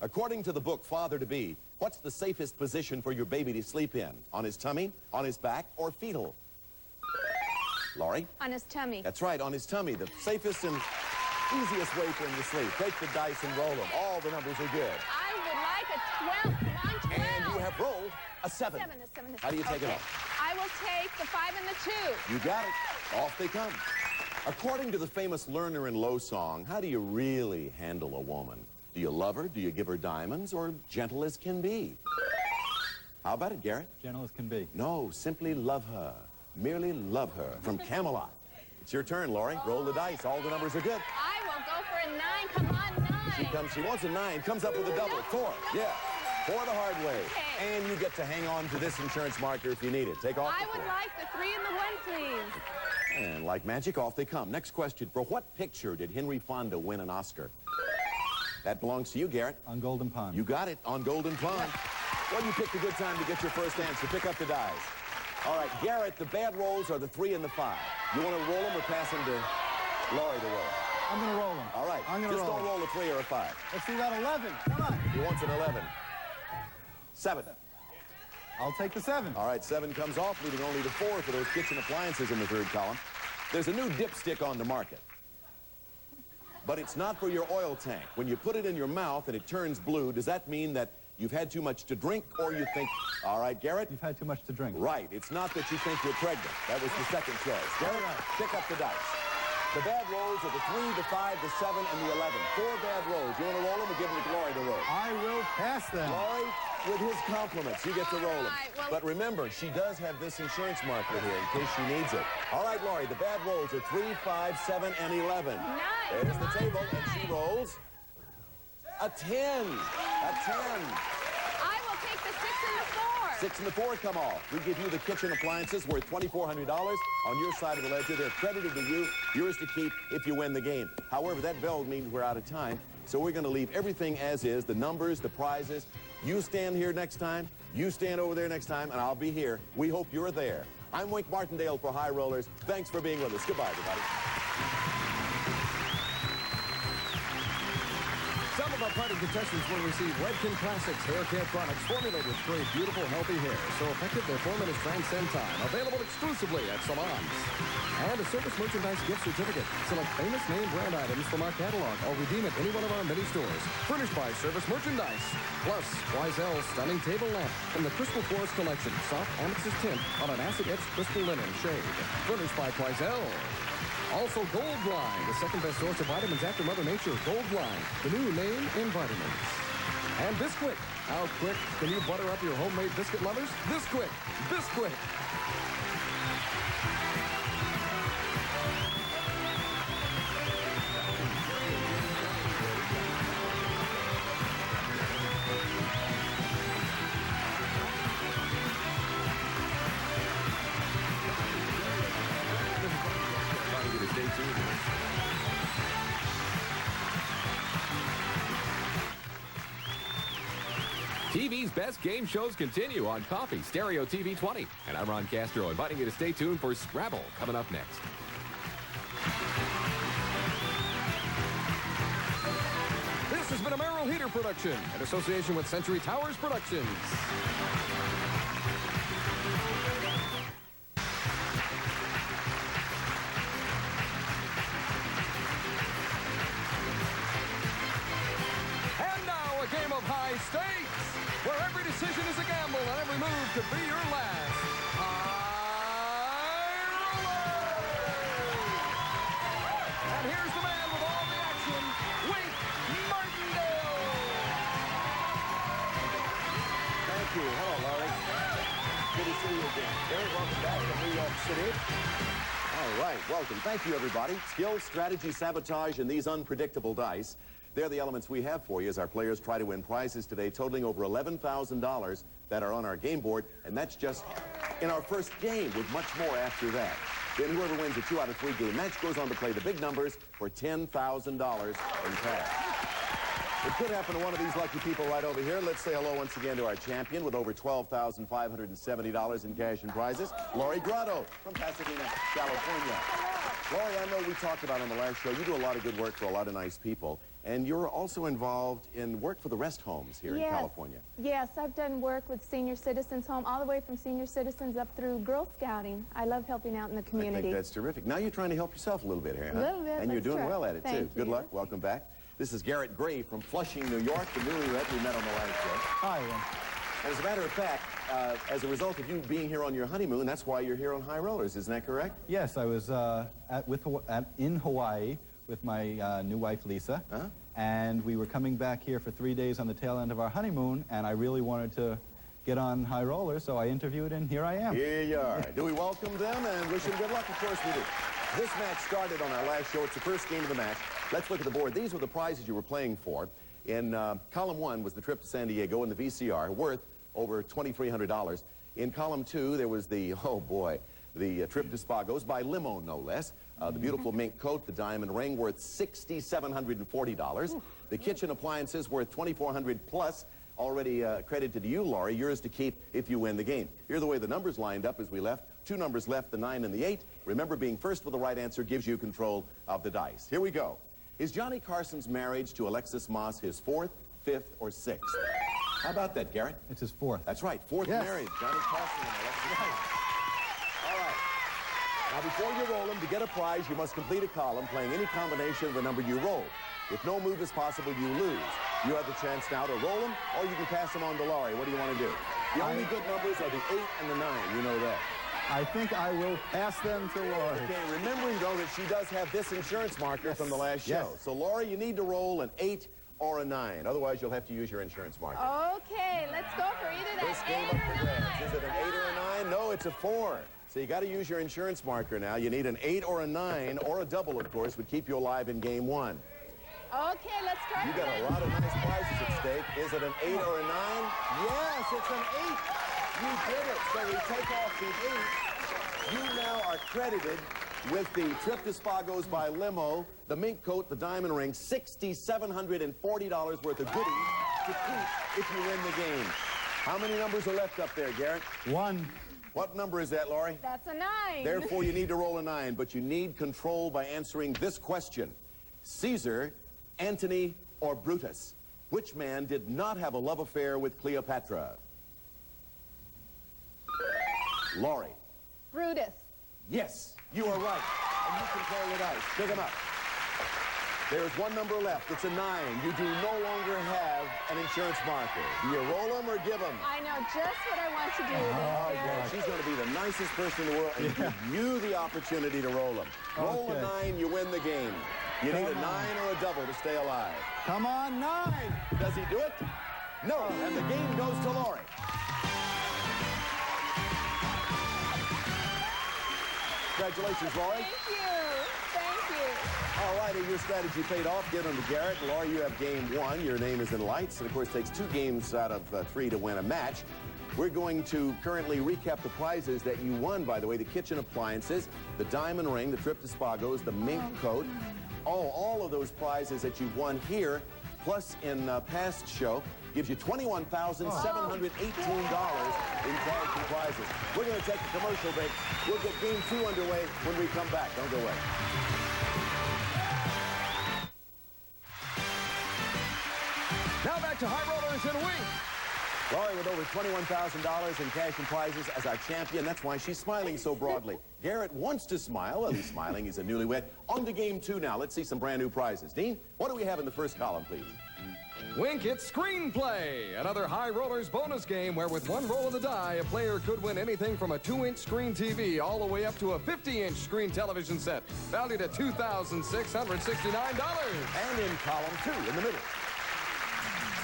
According to the book Father-to-Be, what's the safest position for your baby to sleep in? On his tummy, on his back, or fetal? Laurie? On his tummy. That's right, on his tummy. The safest and easiest way for him to sleep. Take the dice and roll them. All the numbers are good. I would like a 12. Come on, 12. And you have rolled a 7. How do you take it off? I will take the 5 and the 2. You got it. Off they come. According to the famous Lerner and Lowe song, how do you really handle a woman? Do you love her? Do you give her diamonds? Or gentle as can be? How about it, Garrett? Gentle as can be. No, simply love her. Merely love her. From Camelot. It's your turn, Laurie. Roll the dice. All the numbers are good. I will go for a 9. Come on, 9. She wants a 9. Comes up with a double. 4. Yeah. 4 the hard way. Okay. And you get to hang on to this insurance marker if you need it. Take off I the would 4. like the 3 and the 1, please. And like magic, off they come. Next question. For what picture did Henry Fonda win an Oscar? That belongs to you, Garrett. On Golden Pond. You got it. On Golden Pond. Well, you picked a good time to get your first answer. Pick up the dice. All right, Garrett, the bad rolls are the 3 and the 5. You want to roll them or pass them to Laurie to roll? I'm going to roll them. All right. I'm going to Just roll don't roll a 3 or a 5. Let's see that 11. Come on. He wants an 11. 7. I'll take the 7. All right, 7 comes off, leaving only the 4 for those kitchen appliances in the third column. There's a new dipstick on the market. But it's not for your oil tank. When you put it in your mouth and it turns blue, does that mean that you've had too much to drink, or you think, all right, Garrett? You've had too much to drink. Right. It's not that you think you're pregnant. That was the second choice. Garrett, pick up the dice. The bad rolls are the 3, the 5, the 7, and the 11. 4 bad rolls. You want to roll them or give them to Laurie to roll? I will pass them. Laurie, with his compliments, you get to roll them. All right, well- But remember, she does have this insurance marker here in case she needs it. All right, Laurie, the bad rolls are 3, 5, 7, and 11. Nice. There's the table, and she rolls a 10. A 10. I will take the 6 and the 4. 6 and the 4 come off. We give you the kitchen appliances worth $2,400 on your side of the ledger. They're credited to you, yours to keep if you win the game. However, that bell means we're out of time, so we're going to leave everything as is, the numbers, the prizes. You stand here next time, you stand over there next time, and I'll be here. We hope you're there. I'm Wink Martindale for High Rollers. Thanks for being with us. Goodbye, everybody. Some of our party contestants will receive Redken Classics hair care products formulated to create beautiful, healthy hair. So effective, their formulas transcend time. Available exclusively at salons. And a Service Merchandise gift certificate. Select famous name brand items from our catalog or redeem at any one of our many stores. Furnished by Service Merchandise. Plus, Wisel's stunning table lamp from the Crystal Forest Collection. Soft amethyst tint on an acid-etched crystal linen shade. Furnished by Wizel. Also, Gold Line, the second best source of vitamins after Mother Nature. Gold Line, the new name in vitamins. And Bisquick. How quick can you butter up your homemade biscuit lovers? This quick. Bisquick. TV's best game shows continue on Coffee Stereo TV 20. And I'm Ron Castro, inviting you to stay tuned for Scrabble coming up next. This has been a Merrill Heater production in association with Century Towers Productions. And now a game of high stakes, where every decision is a gamble and every move could be your last. High rollers! And here's the man with all the action, Wink Martindale. Thank you. Hello, Laurie. Good to see you again. Very welcome back to New York City. All right, welcome. Thank you, everybody. Skill, strategy, sabotage, and these unpredictable dice. They're the elements we have for you as our players try to win prizes today totaling over $11,000 that are on our game board, and that's just in our first game with much more after that. Then whoever wins a 2 out of 3 game match goes on to play the big numbers for $10,000 in cash. It could happen to one of these lucky people right over here. Let's say hello once again to our champion with over $12,570 in cash and prizes, Laurie Grotto from Pasadena, California. Laurie, I know we talked about on the last show, you do a lot of good work for a lot of nice people, and you're also involved in work for the rest homes here in California. Yes, I've done work with senior citizens home, all the way from senior citizens up through Girl Scouting. I love helping out in the community. I think that's terrific. Now you're trying to help yourself a little bit here, huh? A little bit. And you're doing well at it, too. Thank Good you. luck. Welcome back. This is Garrett Gray from Flushing, New York, the newlywed we met on the last show. Hi, Ian. And as a matter of fact, as a result of you being here on your honeymoon, that's why you're here on High Rollers, isn't that correct? Yes, I was in Hawaii with my new wife, Lisa. And we were coming back here for 3 days on the tail end of our honeymoon, and I really wanted to get on High Rollers, so I interviewed, and here I am. Here you are. Do we welcome them and wish them good luck? Of course we do. This match started on our last show. It's the first game of the match. Let's look at the board. These were the prizes you were playing for. In column 1 was the trip to San Diego in the VCR, worth over $2,300. In column 2, there was the, oh boy, the trip to Spagos by limo, no less. The beautiful mink coat, the diamond ring, worth $6,740. The kitchen appliances worth $2,400 plus. Already credited to you, Laurie. Yours to keep if you win the game. Here are the way the numbers lined up as we left. 2 numbers left, the 9 and the 8. Remember, being first with the right answer gives you control of the dice. Here we go. Is Johnny Carson's marriage to Alexis Moss his 4th, 5th, or 6th? How about that, Garrett? It's his 4th. That's right, 4th marriage. Johnny Carson and Alexis Moss. All right. Now, before you roll them, to get a prize, you must complete a column playing any combination of the number you roll. If no move is possible, you lose. You have the chance now to roll them, or you can pass them on to Laurie. What do you want to do? The only good numbers are the 8 and the 9. You know that. I think I will pass them to Laurie. Okay, remembering, though, that she does have this insurance marker from the last show. So, Laurie, you need to roll an 8 or a 9. Otherwise, you'll have to use your insurance marker. Okay, let's go for either This that game 8 up or for 9. grabs. Is it an 8 or a 9? No, it's a 4. So you got to use your insurance marker now. You need an 8 or a 9, or a double, of course, would keep you alive in game 1. Okay, let's try You for got a that. lot of nice prizes at stake. Is it an 8 or a 9? Yes, it's an 8. You did it. So we take off the 8. You now are credited with the trip to Spagos by limo, the mink coat, the diamond ring, $6,740 worth of goodies to keep if you win the game. How many numbers are left up there, Garrett? 1. What number is that, Laurie? That's a 9. Therefore, you need to roll a 9, but you need control by answering this question. Caesar, Antony, or Brutus? Which man did not have a love affair with Cleopatra? Laurie. Brutus. Yes, you are right. And you control the dice. Pick them up. There's one number left. It's a 9. You do no longer have an insurance marker. Do you roll them or give them? I know just what I want to do. Oh, yeah. She's going to be the nicest person in the world and give you the opportunity to roll them. Roll a 9, you win the game. You need a 9 or a double to stay alive. Come on, 9. Does he do it? No, and the game goes to Laurie. Congratulations, Laurie. Thank you. Thank you. All righty, your strategy paid off. Give them to Garrett. Laurie, you have game 1. Your name is in lights. And, of course, it takes 2 games out of 3 to win a match. We're going to currently recap the prizes that you won, by the way. The kitchen appliances, the diamond ring, the trip to Spagos, the mink coat. All of those prizes that you've won here, plus in past show, gives you $21,718 in cash and prizes. We're going to take a commercial break. We'll get game 2 underway when we come back. Don't go away. Now back to High Rollers in a week. Laurie with over $21,000 in cash and prizes as our champion. That's why she's smiling so broadly. Garrett wants to smile. Well, he's smiling. He's a newlywed. On to game 2 now. Let's see some brand new prizes. Dean, what do we have in the first column, please? Wink It Screenplay, another High Rollers bonus game where with one roll of the die, a player could win anything from a 2-inch screen TV all the way up to a 50-inch screen television set, valued at $2,669. And in column 2, in the middle.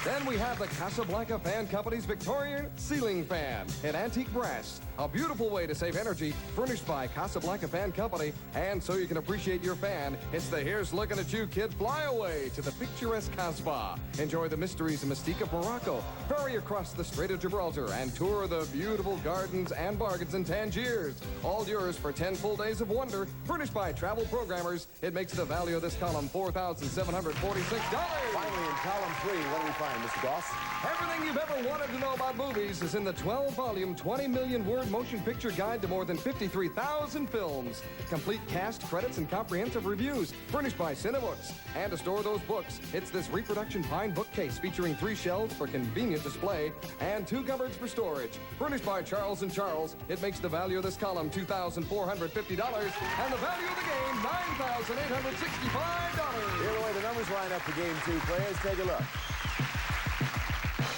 Then we have the Casablanca Fan Company's Victorian ceiling fan in antique brass. A beautiful way to save energy, furnished by Casablanca Fan Company. And so you can appreciate your fan, it's the Here's Looking at You Kid Flyaway to the picturesque Casbah. Enjoy the mysteries and mystique of Morocco. Ferry across the Strait of Gibraltar and tour the beautiful gardens and bargains in Tangiers. All yours for 10 full days of wonder, furnished by travel programmers. It makes the value of this column $4,746. Finally, in column 3, what do we find, Mr. Goss? Everything you've ever wanted to know about movies is in the 12-volume, 20-million-word motion picture guide to more than 53,000 films. Complete cast, credits, and comprehensive reviews, furnished by Cinebooks. And to store those books, it's this reproduction pine bookcase featuring 3 shelves for convenient display and 2 cupboards for storage. Furnished by Charles & Charles, it makes the value of this column $2,450 and the value of the game $9,865. Here the way the numbers line up for game 2, players. Take a look.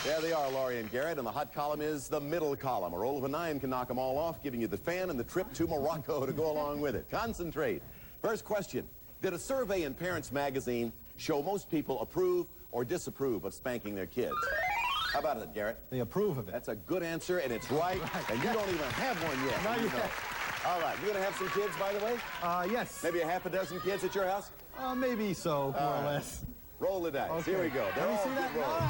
There they are, Laurie and Garrett, and the hot column is the middle column. A roll of a 9 can knock them all off, giving you the fan and the trip to Morocco to go along with it. Concentrate. First question. Did a survey in Parents Magazine show most people approve or disapprove of spanking their kids? How about it, Garrett? They approve of it. That's a good answer, and it's right, and you don't even have one yet. Not yet. All right, you going to have some kids, by the way? Yes. Maybe a half a dozen kids at your house? Maybe so, more or less. Roll the dice. Okay. Here we go. They're Let me all see that. good rolls.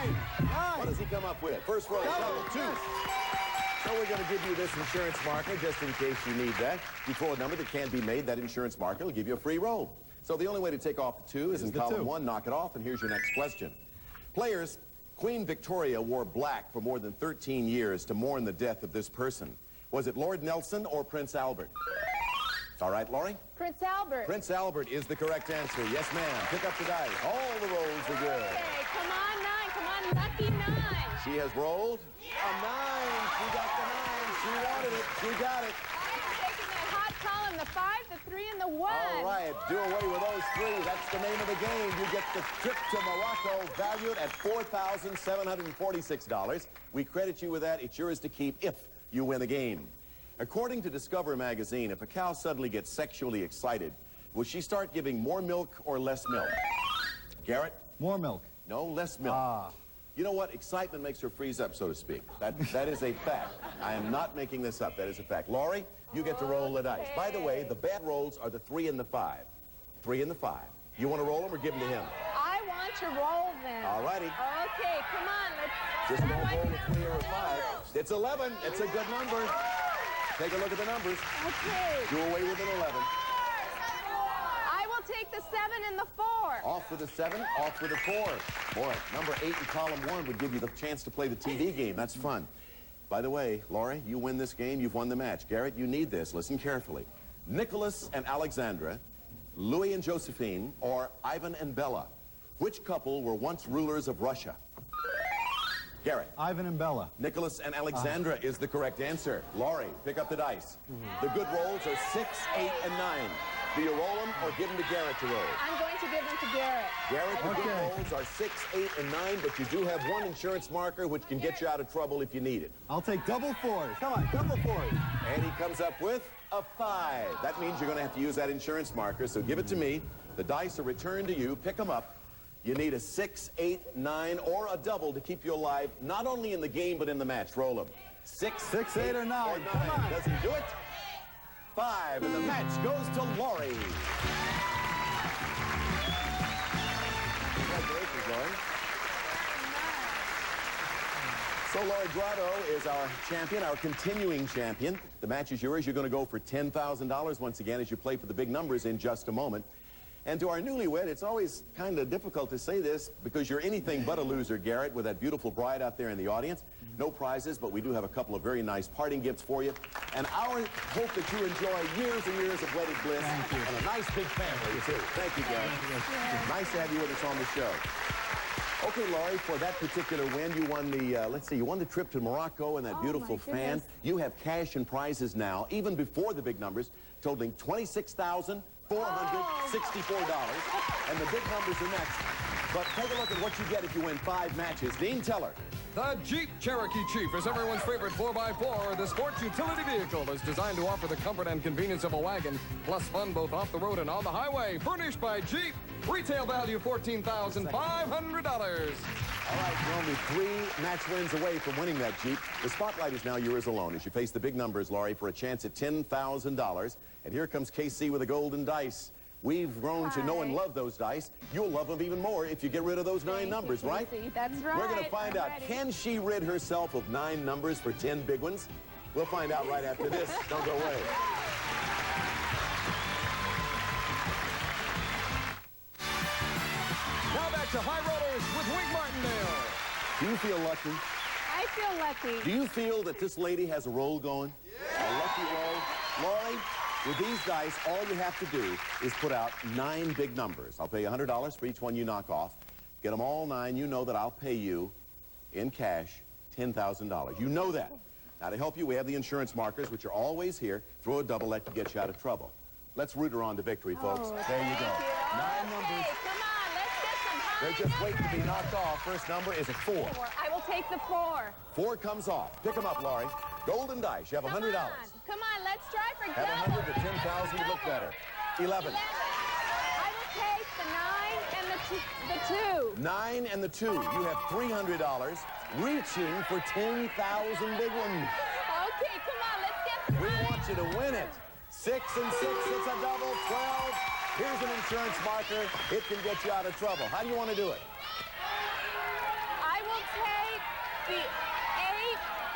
9. What does he come up with? First roll, double, 2. So we're going to give you this insurance marker just in case you need that. You throw a number that can't be made, that insurance marker will give you a free roll. So the only way to take off the 2 is in column 1. Knock it off, and here's your next question. Players, Queen Victoria wore black for more than 13 years to mourn the death of this person. Was it Lord Nelson or Prince Albert? All right, Laurie? Prince Albert. Prince Albert is the correct answer. Yes, ma'am. Pick up the dice. All the rolls are good. Okay, come on, 9. Come on, lucky 9. She has rolled a 9. She got the 9. She wanted it. She got it. I'm taking that hot column, the 5, the 3, and the 1. All right. Do away with those 3. That's the name of the game. You get the trip to Morocco valued at $4,746. We credit you with that. It's yours to keep if you win the game. According to Discover magazine, if a cow suddenly gets sexually excited, will she start giving more milk or less milk? Garrett? More milk. No, less milk. You know what? Excitement makes her freeze up, so to speak. That is a fact. I am not making this up. That is a fact. Laurie, you get to roll the dice. By the way, the bad rolls are the 3 and the 5. 3 and the 5. You want to roll them or give them to him? I want to roll them. All righty. Okay, come on. Let's Just don't roll a 3 or a 5. It's 11. It's a good number. Take a look at the numbers. Okay. Do away with an 11. I will take the 7 and the 4. Off with a 7, off with a 4. Boy, number 8 in column 1 would give you the chance to play the TV game. That's fun. By the way, Laurie, you win this game, you've won the match. Garrett, you need this. Listen carefully. Nicholas and Alexandra, Louis and Josephine, or Ivan and Bella. Which couple were once rulers of Russia? Garrett. Ivan and Bella. Nicholas and Alexandra is the correct answer. Laurie, pick up the dice. The good rolls are 6, 8, and 9. Do you roll them or give them to Garrett to roll? I'm going to give them to Garrett. Garrett, the good rolls are 6, 8, and 9, but you do have one insurance marker which can get you out of trouble if you need it. I'll take double 4s. Come on, double 4s. And he comes up with a 5. That means you're going to have to use that insurance marker, so give it to me. The dice are returned to you. Pick them up. You need a 6, 8, 9, or a double to keep you alive, not only in the game, but in the match. Roll them. 6, 8, or 9. Come on. Does he do it? 5, and the match goes to Laurie. Congratulations, Laurie. So Laurie Grotto is our champion, our continuing champion. The match is yours. You're going to go for $10,000 once again as you play for the big numbers in just a moment. And to our newlywed, it's always kind of difficult to say this because you're anything but a loser, Garrett, with that beautiful bride out there in the audience. No prizes, but we do have a couple of very nice parting gifts for you. And our hope that you enjoy years and years of wedded bliss. Thank you. And a nice big family, too. Thank you, Garrett. Nice to have you with us on the show. Okay, Laurie, for that particular win, you won the, let's see, you won the trip to Morocco and that beautiful fan. You have cash and prizes now, even before the big numbers, totaling $26,464. And the big numbers are next. But take a look at what you get if you win 5 matches. Dean Teller. The Jeep Cherokee Chief is everyone's favorite 4x4. The sports utility vehicle is designed to offer the comfort and convenience of a wagon, plus fun both off the road and on the highway. Furnished by Jeep. Retail value $14,500. All right, you're only 3 match wins away from winning that Jeep. The spotlight is now yours alone as you face the big numbers, Laurie, for a chance at $10,000. And here comes KC with the golden dice. We've grown to know and love those dice. You'll love them even more if you get rid of those 9 numbers, right? That's right. We're going to find out, can she rid herself of 9 numbers for 10 big ones? We'll find out right after this. Don't go away. Now back to High Rollers with Wing Do you feel lucky? I feel lucky. Do you feel that this lady has a roll going? Yeah. A lucky roll? Laurie, with these dice, all you have to do is put out 9 big numbers. I'll pay you $100 for each one you knock off. Get them all 9, you know that I'll pay you in cash $10,000. You know that. Now, to help you, we have the insurance markers, which are always here. Throw a double, that can get you out of trouble. Let's root her on to victory, folks. There you go. 9 numbers. Come on, let's get some high They're just waiting to be knocked off. First number is a 4. I will take the 4. 4 comes off. Pick them up, Laurie. Golden dice. You have $100. Come on, let's try for double. Have 100 to 10,000. You look better. 11. I will take the 9 and the 2. 9 and the 2. You have $300. Reaching for 10,000 big ones. Okay, come on, let's get some We high. want you to win it. 6 and 6. It's a double. 12. Here's an insurance marker. It can get you out of trouble. How do you want to do it? I will take the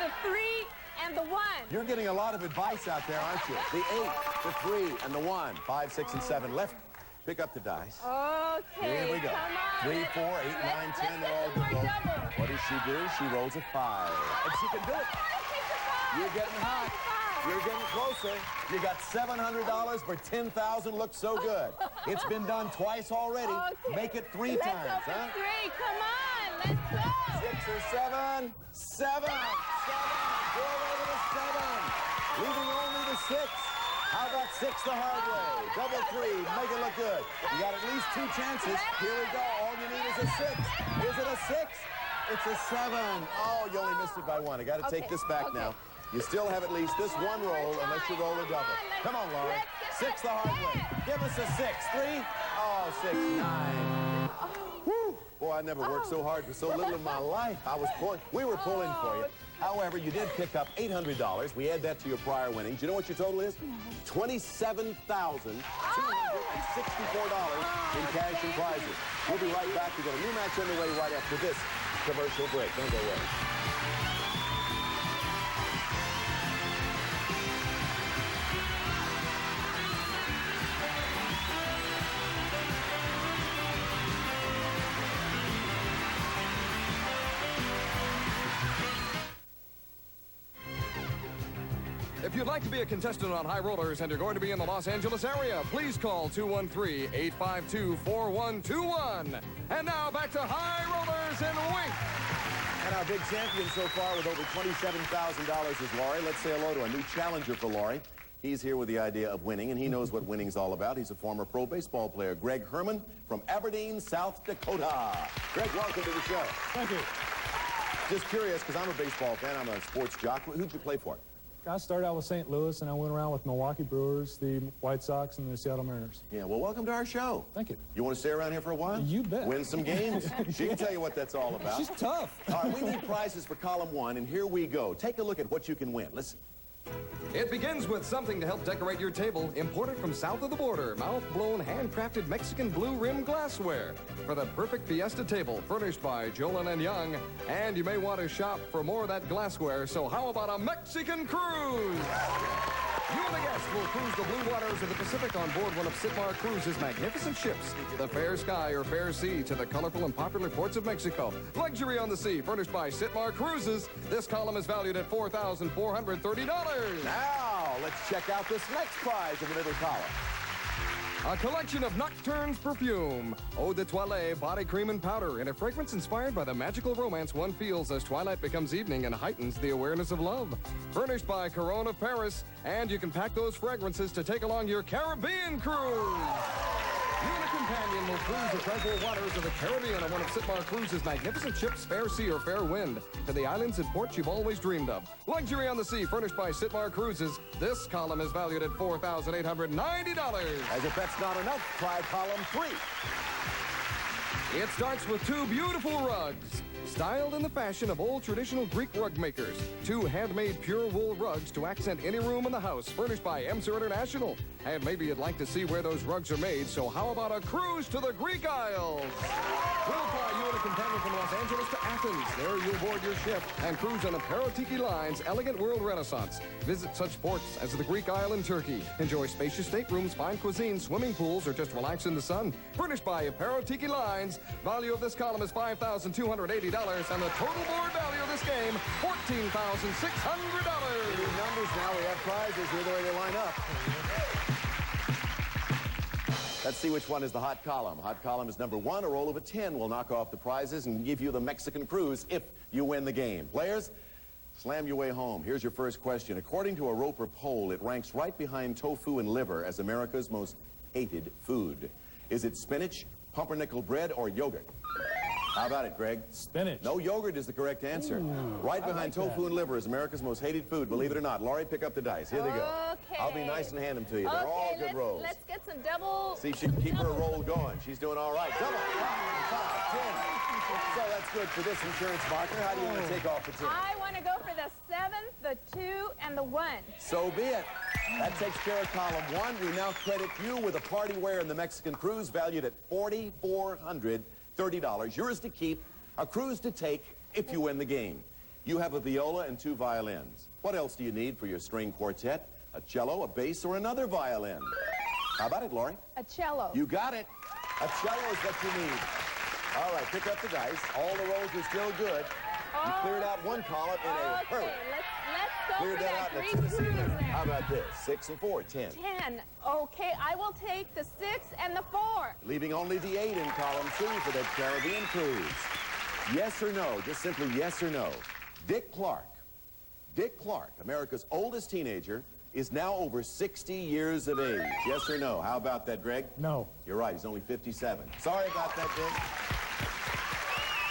8, the 3, and the 1. You're getting a lot of advice out there, aren't you? The 8, the 3, and the 1. 5, 6, and 7 left. Pick up the dice. Okay, Here we go. come on. 3, 4, 8, 9, 10. They're all good rolls. What does she do? She rolls a 5. And she can do it. You're getting hot. You're getting closer. You got $700 for 10,000. Looks so good. It's been done twice already. Okay. Make it 3 Let's times, go for huh? 3. Come on, let's go. 6 or 7. 7. 7. Go over to 7. Leaving only the 6. How about 6 the hard way? Double 3. Make it look good. You got at least 2 chances. Here we go. All you need is a 6. Is it a 6? It's a 7. Oh, you only missed it by 1. I got to take this back now. You still have at least this 1 roll unless you roll a double. Come on, Laurie. 6 the hard way. Give us a 6. 3. Oh, 6, 9. Woo. Boy, I never worked so hard for so little in my life. We were pulling for you. However, you did pick up $800. We add that to your prior winnings. You know what your total is? $27,264 in cash and prizes. We'll be right back. We've got a new match underway right after this commercial break. Don't go away. If you'd like to be a contestant on High Rollers and you're going to be in the Los Angeles area, please call 213-852-4121. And now back to High Rollers and Wink. And our big champion so far with over $27,000 is Laurie. Let's say hello to a new challenger for Laurie. He's here with the idea of winning, and he knows what winning's all about. He's a former pro baseball player, Greg Herman from Aberdeen, South Dakota. Greg, welcome to the show. Thank you. Just curious, because I'm a baseball fan, I'm a sports jock. Who'd you play for? I started out with St. Louis, and I went around with Milwaukee Brewers, the White Sox, and the Seattle Mariners. Yeah, well, welcome to our show. Thank you. You want to stay around here for a while? You bet. Win some games? She can tell you what that's all about. She's tough. All right, we need prizes for column 1, and here we go. Take a look at what you can win. Listen. It begins with something to help decorate your table, imported from south of the border, mouth-blown, handcrafted Mexican blue rim glassware for the perfect fiesta table, furnished by Jolin & Young. And you may want to shop for more of that glassware, so how about a Mexican cruise? You and the guests will cruise the blue waters of the Pacific on board one of Sitmar Cruises' magnificent ships, the Fair Sky or Fair Sea, to the colorful and popular ports of Mexico. Luxury on the sea, furnished by Sitmar Cruises. This column is valued at $4,430. Now, let's check out this next prize in the middle column. A collection of Nocturne's perfume, Eau de Toilette body cream and powder, in a fragrance inspired by the magical romance one feels as twilight becomes evening and heightens the awareness of love. Furnished by Corone of Paris, and you can pack those fragrances to take along your Caribbean cruise. You and a companion will cruise the tranquil waters of the Caribbean on one of Sitmar Cruises' magnificent ships, Fair Sea or Fair Wind, to the islands and ports you've always dreamed of. Luxury on the sea, furnished by Sitmar Cruises. This column is valued at $4,890. As if that's not enough, try column 3. It starts with 2 beautiful rugs, styled in the fashion of old traditional Greek rug makers. 2 handmade pure wool rugs to accent any room in the house, furnished by Emser International. And maybe you'd like to see where those rugs are made, so how about a cruise to the Greek Isles? We'll fly you and a companion from Los Angeles to Athens. There you'll board your ship and cruise on Aperotiki Line's elegant world renaissance. Visit such ports as the Greek island Turkey. Enjoy spacious staterooms, fine cuisine, swimming pools, or just relax in the sun. Furnished by Aperotiki Lines. Value of this column is $5,280, and the total board value of this game, $14,600. These numbers now, we have prizes. Here the way they line up. Let's see which one is the hot column. Hot column is number 1. A roll of a 10 will knock off the prizes and give you the Mexican cruise if you win the game. Players, slam your way home. Here's your first question. According to a Roper poll, it ranks right behind tofu and liver as America's most hated food. Is it spinach, pumpernickel bread, or yogurt? How about it, Greg? Spinach. No, yogurt is the correct answer. Ooh, right behind tofu and liver is America's most hated food, believe it or not. Laurie, pick up the dice. Here they go. Okay. I'll be nice and hand them to you. They're all good rolls. Let's get some double. See if she can keep her roll going. She's doing all right. Double. 5, 10. So that's good for this insurance marker. How do you want to take off the 10? I want to go for the 7, the 2, and the 1. So be it. That takes care of column 1. We now credit you with a party wear in the Mexican cruise valued at $4,430. Yours to keep, a cruise to take if you win the game. You have a viola and 2 violins. What else do you need for your string quartet? A cello, a bass, or another violin? How about it, Laurie? A cello. You got it. A cello is what you need. All right, pick up the dice. All the rolls are still good. You cleared out one column in a hurry. Let's go Cleared for that that out in a green Tennessee cruise minute. there. How about this? 6 and 4, 10. 10. Okay, I will take the 6 and the 4. Leaving only the 8 in column 2 for that Caribbean cruise. Yes or no? Just simply yes or no. Dick Clark, America's oldest teenager, is now over 60 years of age. Yes or no? How about that, Greg? No. You're right. He's only 57. Sorry about that, Dick.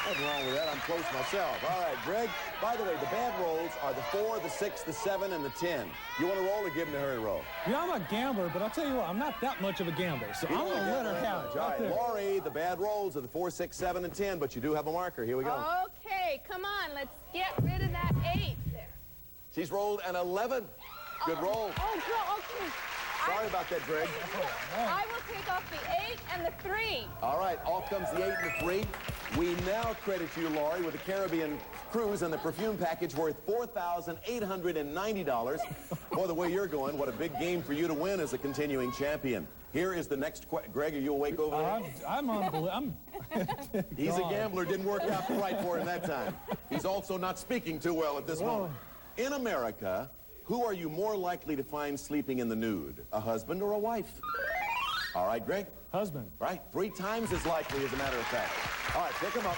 Nothing wrong with that. I'm close myself. All right, Greg. By the way, the bad rolls are the 4, the 6, the 7, and the 10. You want to roll or give him the hurry roll? Yeah, I'm a gambler, but I'll tell you what, I'm not that much of a gambler, so I'm going to let her have it. All right, Laurie, the bad rolls are the 4, 6, 7, and 10, but you do have a marker. Here we go. Okay, come on. Let's get rid of that 8 there. She's rolled an 11. Good roll. Oh, okay. Sorry about that, Greg. I will take off the 8 and the 3. All right, off comes the 8 and the 3. We now credit you, Laurie, with the Caribbean cruise and the perfume package worth $4,890. Boy, the way you're going, what a big game for you to win as a continuing champion. Here is the next question. Greg, are you awake over there? I'm unbelievable. He's a gambler. Didn't work out right for him that time. He's also not speaking too well at this moment. In America, who are you more likely to find sleeping in the nude? A husband or a wife? All right, Greg? Husband. Right, 3 times as likely, as a matter of fact. All right, pick them up.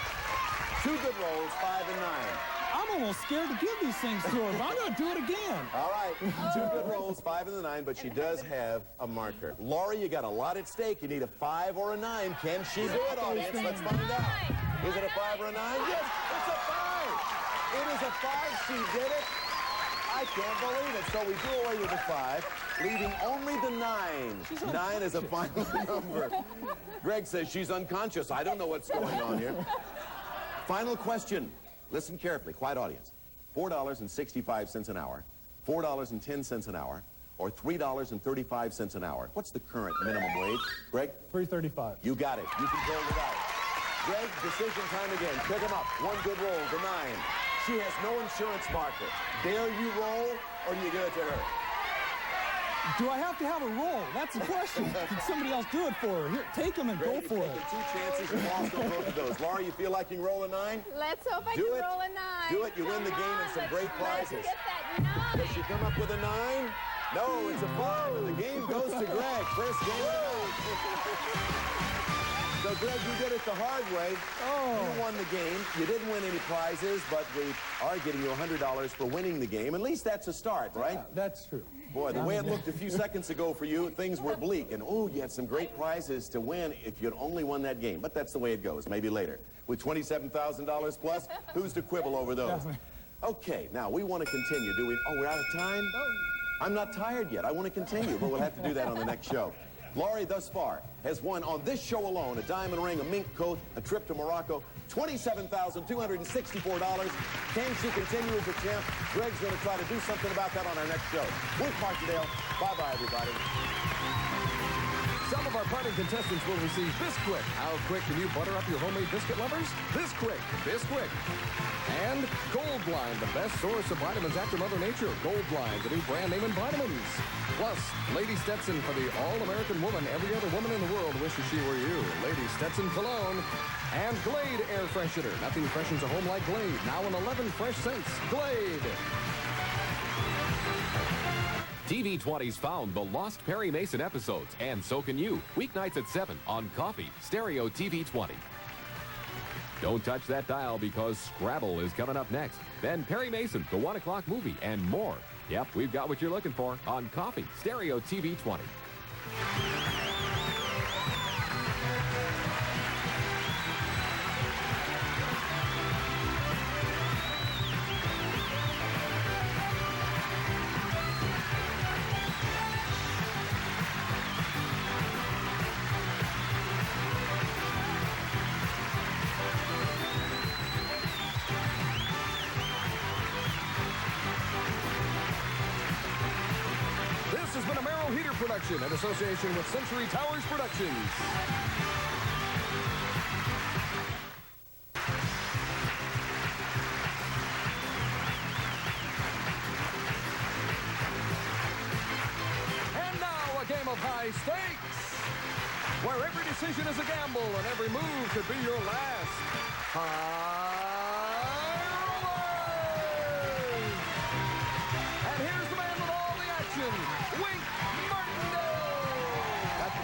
2 good rolls, 5 and 9. I'm almost scared to give these things to her, but I'm going to do it again. All right, 2 good rolls, 5 and the 9, but she does have a marker. Laurie, you got a lot at stake. You need a 5 or a 9. Can she do it, audience? Let's find out. Is it a 5 or a 9? Yes, it's a 5. It is a 5. She did it. I can't believe it. So we do away with the 5, leaving only the 9. 9 is a final number. Greg says she's unconscious. I don't know what's going on here. Final question. Listen carefully, quiet audience. $4.65 an hour, $4.10 an hour, or $3.35 an hour. What's the current minimum wage? Greg? $3.35. You got it. You controlled it out. Greg, decision time again. Pick him up. 1 good roll, the 9. She has no insurance marker. Dare you roll, or do you give it to her? Do I have to have a roll? That's the question. Can somebody else do it for her? Here, take them and go for it. 2 chances, you lost on both of those. Laurie, you feel like you can roll a 9? Let's hope I Do can it. roll a 9. Do it. You win the game and some great prizes. Let's get that 9. Does she come up with a 9? No, it's a 5, and the game goes to Greg. First game of the night. So, Greg, you did it the hard way. You won the game. You didn't win any prizes, but we are getting you $100 for winning the game. At least that's a start, right? Yeah, that's true. Boy, the way it looked a few seconds ago for you, things were bleak. And, oh, you had some great prizes to win if you'd only won that game. But that's the way it goes, maybe later. With $27,000 plus, who's to quibble over those? Okay, now, we want to continue. Do we? Oh, we're out of time? I'm not tired yet. I want to continue, but we'll have to do that on the next show. Laurie, thus far, has won on this show alone a diamond ring, a mink coat, a trip to Morocco, $27,264. Can she continue as a champ? Greg's going to try to do something about that on our next show. With Martindale. Bye-bye, everybody. Some of our parting contestants will receive Bisquick. How quick can you butter up your homemade biscuit lovers? Bisquick. Bisquick. And Gold Blind, the best source of vitamins after Mother Nature. Gold Blind, the new brand name in vitamins. Plus, Lady Stetson for the all-American woman every other woman in the world wishes she were you. Lady Stetson Cologne. And Glade Air Freshener. Nothing freshens a home like Glade. Now in 11 fresh scents. Glade. TV20's found the lost Perry Mason episodes, and so can you. Weeknights at 7 on Coffee Stereo TV 20. Don't touch that dial because Scrabble is coming up next. Then Perry Mason, the 1 o'clock movie, and more. Yep, we've got what you're looking for on Coffee Stereo TV 20. Production in association with Century Towers Productions. And now a game of high stakes, where every decision is a gamble and every move could be your last. High rollers! And here's the man with all the action, Wink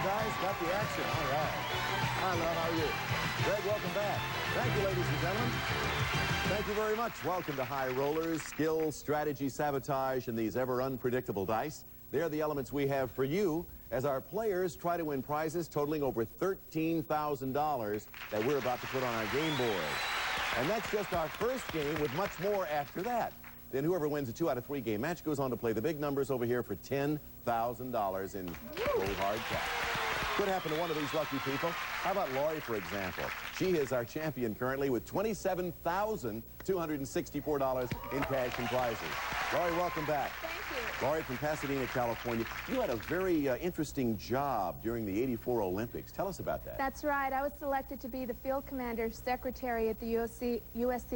Guys, got the action. All right. Hi, love. How are you? Greg, welcome back. Thank you, ladies and gentlemen. Thank you very much. Welcome to High Rollers, skill, strategy, sabotage, and these ever unpredictable dice. They're the elements we have for you as our players try to win prizes totaling over $13,000 that we're about to put on our game board. And that's just our first game with much more after that. Then whoever wins a 2 out of 3 game match goes on to play the big numbers over here for $10,000 in cold hard cash. Could happen to one of these lucky people. How about Laurie, for example? She is our champion currently with $27,264 in cash and prizes. Laurie, welcome back. Thank you. Laurie from Pasadena, California. You had a very interesting job during the '84 Olympics. Tell us about that. That's right. I was selected to be the field commander secretary at the USC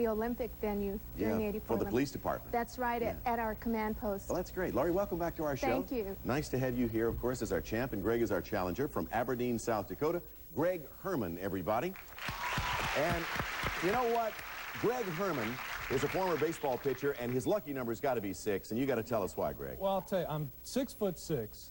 Olympic venue during the '84 for the police department. That's right, at our command post. Well, that's great. Laurie, welcome back to our show. Thank you. Nice to have you here, of course, as our champ, and Greg is our challenger from Aberdeen, South Dakota. Greg Herman, everybody. And you know what? Greg Herman is a former baseball pitcher, and his lucky number's got to be 6, and you got to tell us why, Greg. Well, I'll tell you, I'm 6'6".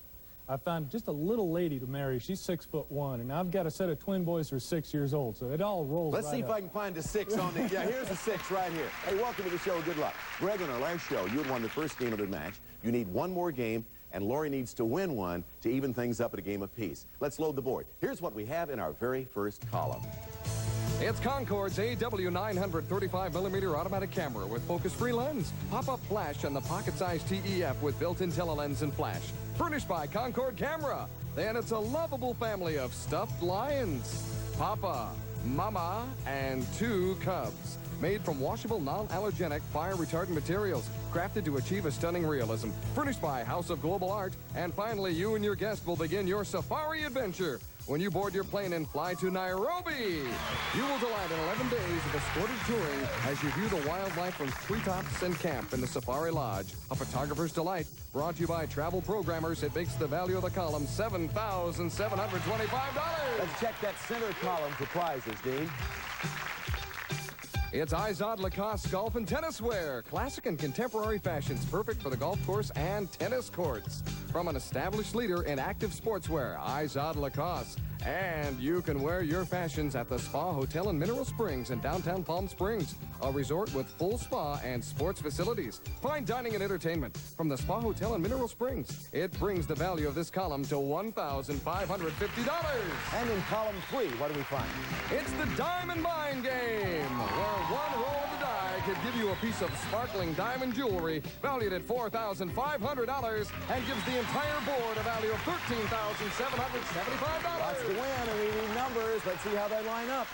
I found just a little lady to marry. She's 6'1", and I've got a set of twin boys who are 6 years old, so it all rolls Let's right see if up. I can find a 6 on the... Yeah, here's a 6 right here. Hey, welcome to the show. Good luck. Greg, on our last show, you had won the first game of the match. You need one more game, and Laurie needs to win one to even things up at a game apiece. Let's load the board. Here's what we have in our very first column. It's Concord's AW 900 35mm automatic camera with focus-free lens, pop-up flash, and the pocket-sized TEF with built-in telelens and flash. Furnished by Concord Camera. Then it's a lovable family of stuffed lions. Papa, Mama, and 2 cubs. Made from washable, non-allergenic, fire-retardant materials. Crafted to achieve a stunning realism. Furnished by House of Global Art. And finally, you and your guest will begin your safari adventure when you board your plane and fly to Nairobi. You will delight in 11 days of escorted touring as you view the wildlife from treetops and camp in the Safari Lodge. A photographer's delight. Brought to you by Travel Programmers. It makes the value of the column $7,725. Let's check that center column for prizes, Dean. It's Izod Lacoste golf and tennis wear. Classic and contemporary fashions, perfect for the golf course and tennis courts. From an established leader in active sportswear, Izod Lacoste. And you can wear your fashions at the Spa Hotel in Mineral Springs in downtown Palm Springs, a resort with full spa and sports facilities. Fine dining and entertainment from the Spa Hotel in Mineral Springs. It brings the value of this column to $1,550. And in column 3, what do we find? It's the Diamond Mine Game, where one roll of the die could give you a piece of sparkling diamond jewelry valued at $4,500 and gives the entire board a value of $13,775. Lots to win, and we need numbers. Let's see how they line up.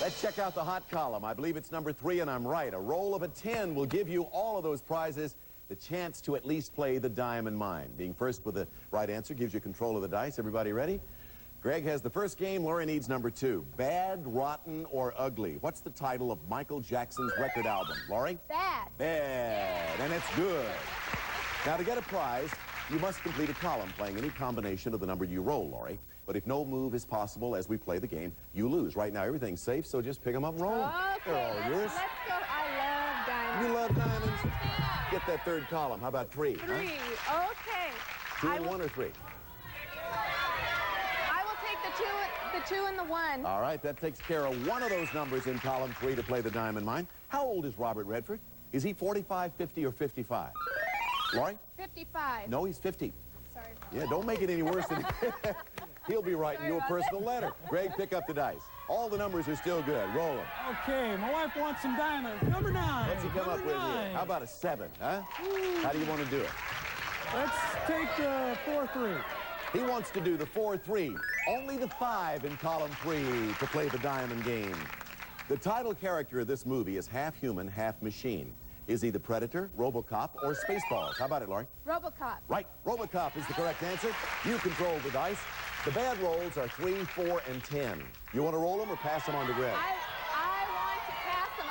Let's check out the hot column. I believe it's number 3, and I'm right. A roll of a 10 will give you all of those prizes. the chance to at least play the diamond mine. Being first with the right answer gives you control of the dice. Everybody ready? Greg has the first game. Laurie needs number 2. Bad, Rotten, or Ugly. What's the title of Michael Jackson's record album? Laurie? Bad. Bad. And it's good. Now, to get a prize, you must complete a column playing any combination of the number you roll, Laurie. But if no move is possible as we play the game, you lose. Right now, everything's safe, so just pick them up and roll them. Okay, They're all yours. let's go. I love diamonds. You love diamonds? Get that third column. How about 3? 3. Huh? Okay. 2 and 1 or 3? I will take the 2 and the 1. All right, that takes care of one of those numbers in column 3 to play the diamond mine. How old is Robert Redford? Is he 45, 50, or 55? Laurie? 55. No, he's 50. Sorry. Yeah, don't make it any worse than he'll be writing you a personal letter. Greg, pick up the dice. All the numbers are still good. Roll them. Okay, my wife wants some diamonds. Number 9. What's he come up with here? How about a 7, huh? How do you want to do it? Let's take 4-3. He wants to do the 4-3. Only the 5 in column 3 to play the diamond game. The title character of this movie is half human, half machine. Is he the Predator, RoboCop, or Spaceballs? How about it, Laurie? RoboCop. Right. RoboCop is the correct answer. You control the dice. The bad rolls are 3, 4, and 10. You want to roll them or pass them on to Greg? I want to pass them.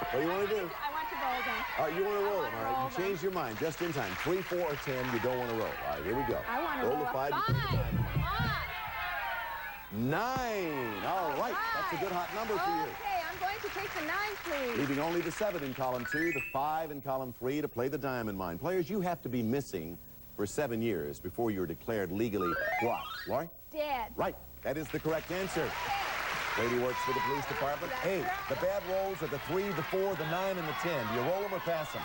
What do you want to do? I want to roll them. All right, you want to roll them, all right? roll You changed your mind just in time. 3, 4, or 10, you don't want to roll. All right, here we go. I want to roll roll the 5. a 5. Come on. 9. All right, that's a good hot number for you. Okay, I'm going to take the 9, please. Leaving only the 7 in column 2, the 5 in column 3 to play the diamond mine. Players, you have to be missing for 7 years before you're declared legally what? Laurie? Dead. Right. That is the correct answer. Lady works for the police department. Hey, the bad rolls are the 3, the 4, the 9, and the 10. Do you roll them or pass them?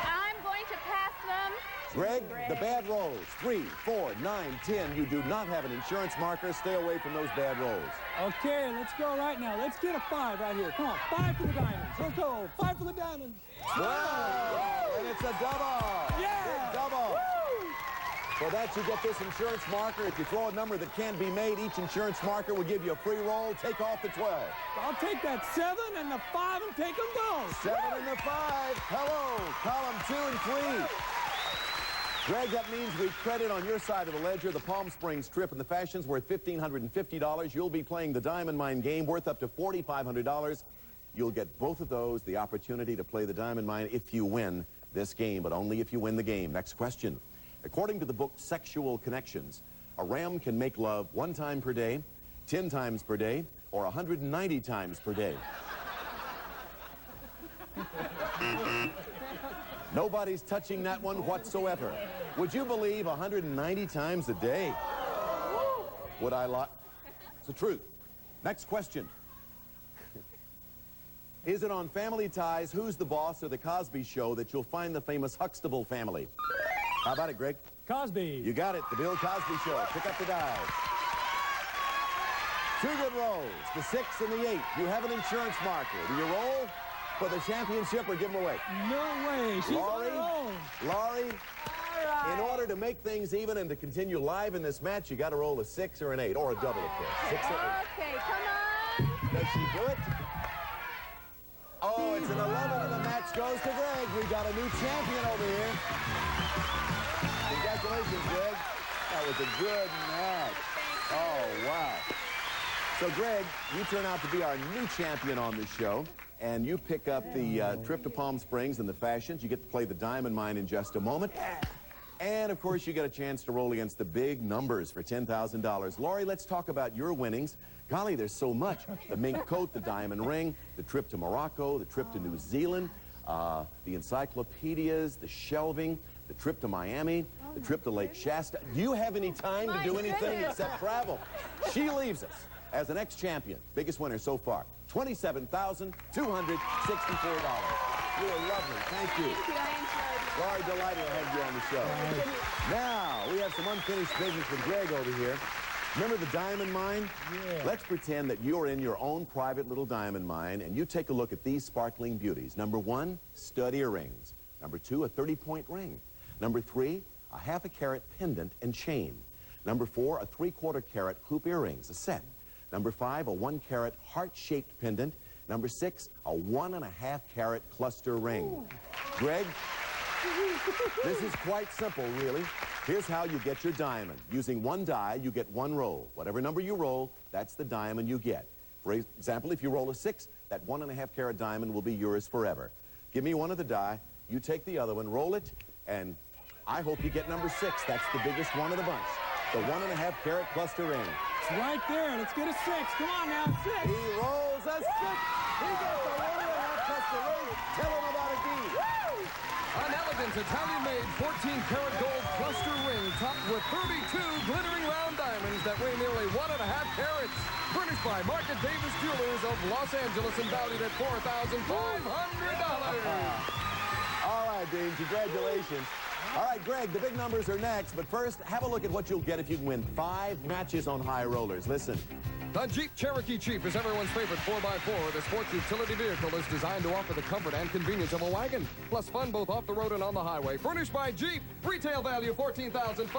I'm going to pass them. Greg, the bad rolls. 3, 4, 9, 10. You do not have an insurance marker. Stay away from those bad rolls. Okay, let's go right now. Let's get a 5 right here. Come on, 5 for the diamonds. Let's go. 5 for the diamonds. Wow! And it's a double. Yeah! Big double. Woo! For that, you get this insurance marker. If you throw a number that can't be made, each insurance marker will give you a free roll. Take off the 12. I'll take that 7 and the 5 and take them both. 7 and the 5. Hello, column 2 and 3. Greg, that means we credit on your side of the ledger the Palm Springs trip and the Fashions worth $1,550. You'll be playing the Diamond Mine game worth up to $4,500. You'll get both of those, the opportunity to play the Diamond Mine if you win this game, but only if you win the game. Next question. According to the book Sexual Connections, a ram can make love 1 time per day, 10 times per day, or 190 times per day. Nobody's touching that one whatsoever. Would you believe 190 times a day? Would I lie? It's the truth. Next question. Is it on Family Ties, Who's the Boss, or The Cosby Show that you'll find the famous Huxtable family? How about it, Greg? Cosby. You got it, the Bill Cosby Show. Pick up the dice. 2 good rolls, the 6 and the 8. You have an insurance marker. Do you roll for the championship or give them away? No way. She's on her own. Laurie, All right. in order to make things even and to continue live in this match, you got to roll a 6 or an 8, or a double, of course. 6 or 8. Okay, come on. Does she do it? Oh, it's an 11 and the match goes to Greg. We got a new champion over here. Congratulations, Greg. That was a good match. Oh, wow. So, Greg, you turn out to be our new champion on this show, and you pick up the trip to Palm Springs and the Fashions. You get to play the Diamond Mine in just a moment. And, of course, you get a chance to roll against the big numbers for $10,000. Laurie, let's talk about your winnings. Golly, there's so much. The mink coat, the diamond ring, the trip to Morocco, the trip to New Zealand, the encyclopedias, the shelving, the trip to Miami, the trip to Lake Shasta. Do you have any time to do anything except travel? She leaves us as an ex-champion. Biggest winner so far, $27,264. You are lovely. Thank you. Thank you. I enjoyed it. Laurie, delighted to have you on the show. Now, we have some unfinished business with Greg over here. Remember the diamond mine? Yeah. Let's pretend that you're in your own private little diamond mine, and you take a look at these sparkling beauties. Number 1, stud earrings. Number 2, a 30-point ring. Number 3, a ½ carat pendant and chain. Number 4, a 3/4 carat hoop earrings, a set. Number 5, a 1 carat heart-shaped pendant. Number 6, a 1½ carat cluster ring. Ooh. Greg, this is quite simple, really. Here's how you get your diamond. Using one die, you get one roll. Whatever number you roll, that's the diamond you get. For example, if you roll a 6, that 1.5 carat diamond will be yours forever. Give me one of the die, you take the other one, roll it, and I hope you get number 6. That's the biggest one of the bunch. The 1.5 carat cluster ring. It's right there. Let's get a 6. Come on now, 6. He rolls a 6. He got the 1.5 cluster ring. Tell him about it, Dean. An elegant Italian-made 14-karat gold cluster ring topped with 32 glittering round diamonds that weigh nearly 1.5 carats. Furnished by Market Davis Jewelers of Los Angeles and valued at $4,500. All right, Dean, congratulations. All right, Greg, the big numbers are next, but first, have a look at what you'll get if you can win 5 matches on high rollers. Listen. The Jeep Cherokee Chief is everyone's favorite 4x4. The sports utility vehicle is designed to offer the comfort and convenience of a wagon, plus fun both off the road and on the highway. Furnished by Jeep. Retail value $14,500.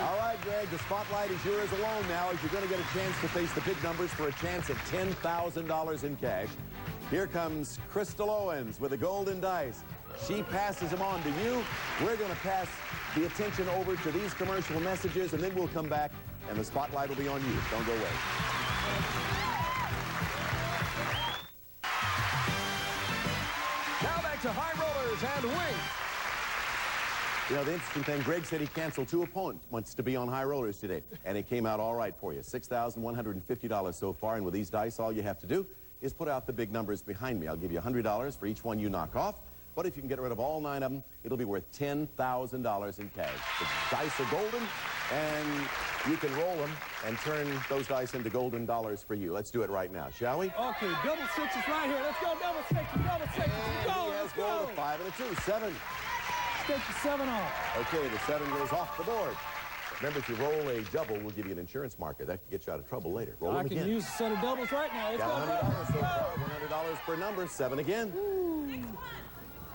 All right, Greg, the spotlight is yours alone now as you're going to get a chance to face the big numbers for a chance at $10,000 in cash. Here comes Crystal Owens with the golden dice. She passes them on to you. We're going to pass the attention over to these commercial messages, and then we'll come back, and the spotlight will be on you. Don't go away. Now back to high rollers and wings. You know, the interesting thing, Greg said he canceled 2 appointments to be on high rollers today, and it came out all right for you. $6,150 so far, and with these dice, all you have to do is put out the big numbers behind me. I'll give you $100 for each one you knock off. But if you can get rid of all 9 of them, it'll be worth $10,000 in cash. The dice are golden, and you can roll them and turn those dice into golden dollars for you. Let's do it right now, shall we? Okay, double 6s right here. Let's go double 6s, double 6s. Let's go, Let's go. A 5 and a 2, 7. Let's take the 7 off. Okay, the 7 goes off the board. Remember, if you roll a double, we'll give you an insurance marker. That could get you out of trouble later. Roll them again. I can use a set of doubles right now. Let's Got go. $100 so far. $100 per number. 7 again.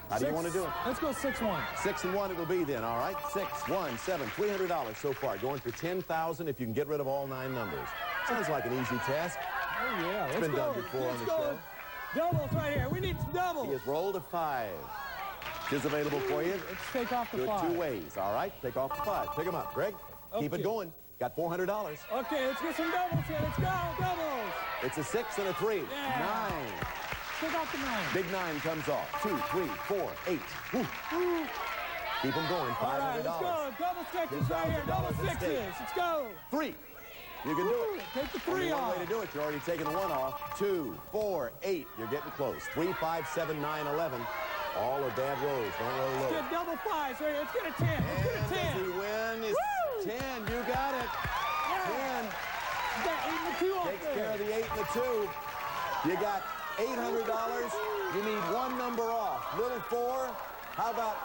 How do you want to do it? Let's go 6-1. 6 and 1 it'll be then, all right? 6, 1, 7, $300 so far. Going for $10,000 if you can get rid of all 9 numbers. Sounds like an easy task. Oh, yeah. It's been done before on the show. Doubles right here. We need some doubles. He has rolled a 5. Is available for you. Let's take off the Do it 5. 2 ways, all right? Take off the 5. Pick them up, Greg. Keep it going. Got $400. Okay, let's get some doubles here. Let's go, doubles. It's a 6 and a 3. Yeah. 9. Take off the 9. Big 9 comes off. 2, 3, 4, 8. Woo. Keep them going. $500. All right, let's go. Double 6s right here. Double 6s. Let's go. 3. You can do it. Take the 3 Only off. one way to do it. You're already taking 1 off. 2, 4, 8. You're getting close. 3, 5, 7, 9, 11. All are bad rolls. Don't roll low. Let's get double 5s right here. Let's get a 10. Let's get a 10. Does he win? It's 10. You got it. Yeah. 10. Got 8 and the 2 off Takes there. care of the 8 and the 2. You got $800. You need 1 number off. Little 4. How about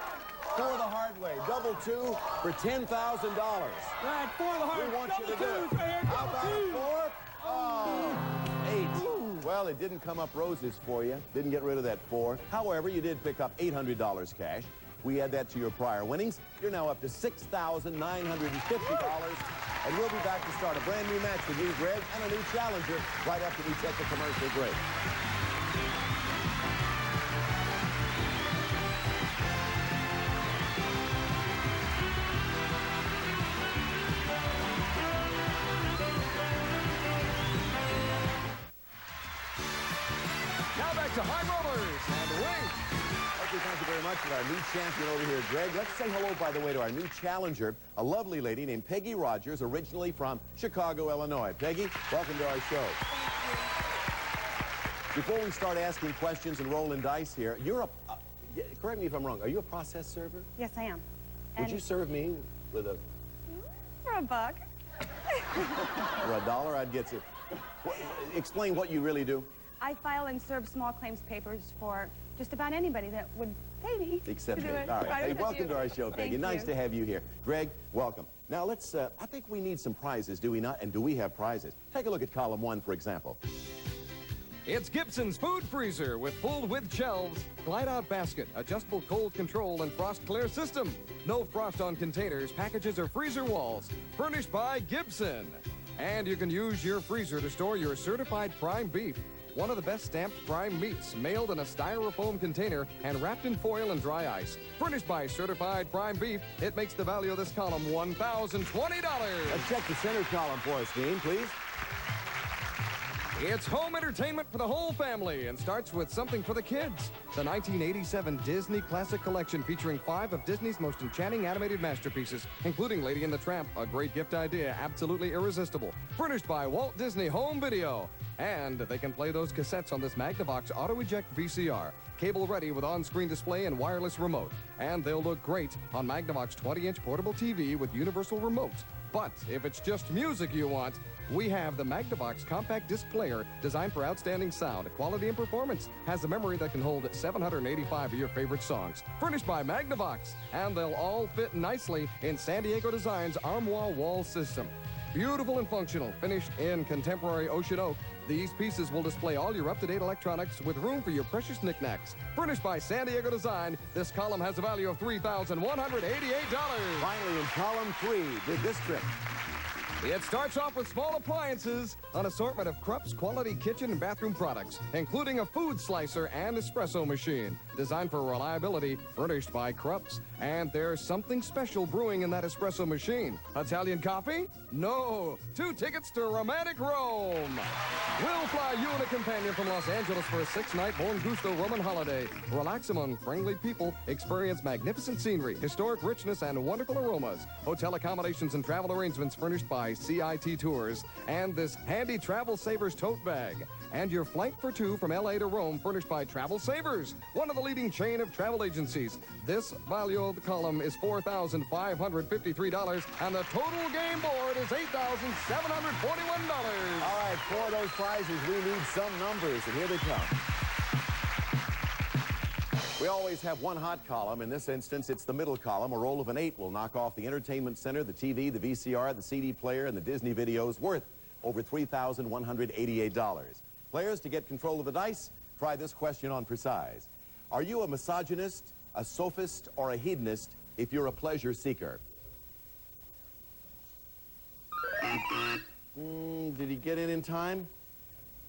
4 the hard way? Double 2 for $10,000. Right, 4 the hard. We want you to do Double it. 2s right here. How Double about 2s. a 4? Oh, 8. Well, it didn't come up roses for you. Didn't get rid of that 4. However, you did pick up $800 cash. We add that to your prior winnings. You're now up to $6,950. And we'll be back to start a brand new match with you, Greg, and a new challenger right after we take the commercial break. Now back to high rollers and wings. Okay, thank you very much for our new champion over here, Greg. Let's say hello, by the way, to our new challenger, a lovely lady named Peggy Rogers, originally from Chicago, Illinois. Peggy, welcome to our show. Before we start asking questions and rolling dice here, you're a, correct me if I'm wrong, are you a process server? Yes, I am. Would you serve me with a... For $1. For $1, I'd get you. Explain what you really do. I file and serve small claims papers for just about anybody that would pay me Except to me. do it. All right. Hey, Except welcome you. to our show, Peggy. Thank Nice you. to have you here. Greg, welcome. Now, let's, I think we need some prizes, do we not? And do we have prizes? Take a look at column 1, for example. It's Gibson's Food Freezer with full width shelves, glide-out basket, adjustable cold control, and frost clear system. No frost on containers, packages, or freezer walls. Furnished by Gibson. And you can use your freezer to store your certified prime beef. one of the best stamped prime meats, mailed in a styrofoam container and wrapped in foil and dry ice. Furnished by certified prime beef, it makes the value of this column $1,020. Let's check the center column for us, Dean, please. It's home entertainment for the whole family and starts with something for the kids. The 1987 Disney Classic Collection featuring 5 of Disney's most enchanting animated masterpieces, including Lady and the Tramp, a great gift idea, absolutely irresistible. Furnished by Walt Disney Home Video. And they can play those cassettes on this Magnavox auto-eject VCR. Cable-ready with on-screen display and wireless remote. And they'll look great on Magnavox 20-inch portable TV with universal remote. But if it's just music you want, we have the Magnavox compact disc player designed for outstanding sound, quality, and performance. Has a memory that can hold 785 of your favorite songs. Furnished by Magnavox, and they'll all fit nicely in San Diego Design's Armoire wall system. Beautiful and functional, finished in contemporary ocean oak, these pieces will display all your up-to-date electronics with room for your precious knickknacks. Furnished by San Diego Design, this column has a value of $3,188. Finally, in column 3, did this trip. It starts off with small appliances, an assortment of Krupp's quality kitchen and bathroom products, including a food slicer and espresso machine. Designed for reliability, furnished by Krupp's. And there's something special brewing in that espresso machine. Italian coffee? No. 2 tickets to romantic Rome. We'll fly you and a companion from Los Angeles for a 6-night Buon Gusto Roman holiday. Relax among friendly people, experience magnificent scenery, historic richness, and wonderful aromas. Hotel accommodations and travel arrangements furnished by CIT Tours, and this handy Travel Savers tote bag. And your flight for 2 from LA to Rome furnished by Travel Savers, one of the leading chain of travel agencies. This value of the column is $4,553, and the total game board is $8,741. All right, for those prizes, we need some numbers, and here they come. We always have one hot column. In this instance, it's the middle column. A roll of an 8 will knock off the entertainment center, the TV, the VCR, the CD player, and the Disney videos, worth over $3,188. Players, to get control of the dice, try this question on for size. Are you a misogynist, a sophist, or a hedonist if you're a pleasure seeker? Did he get in time?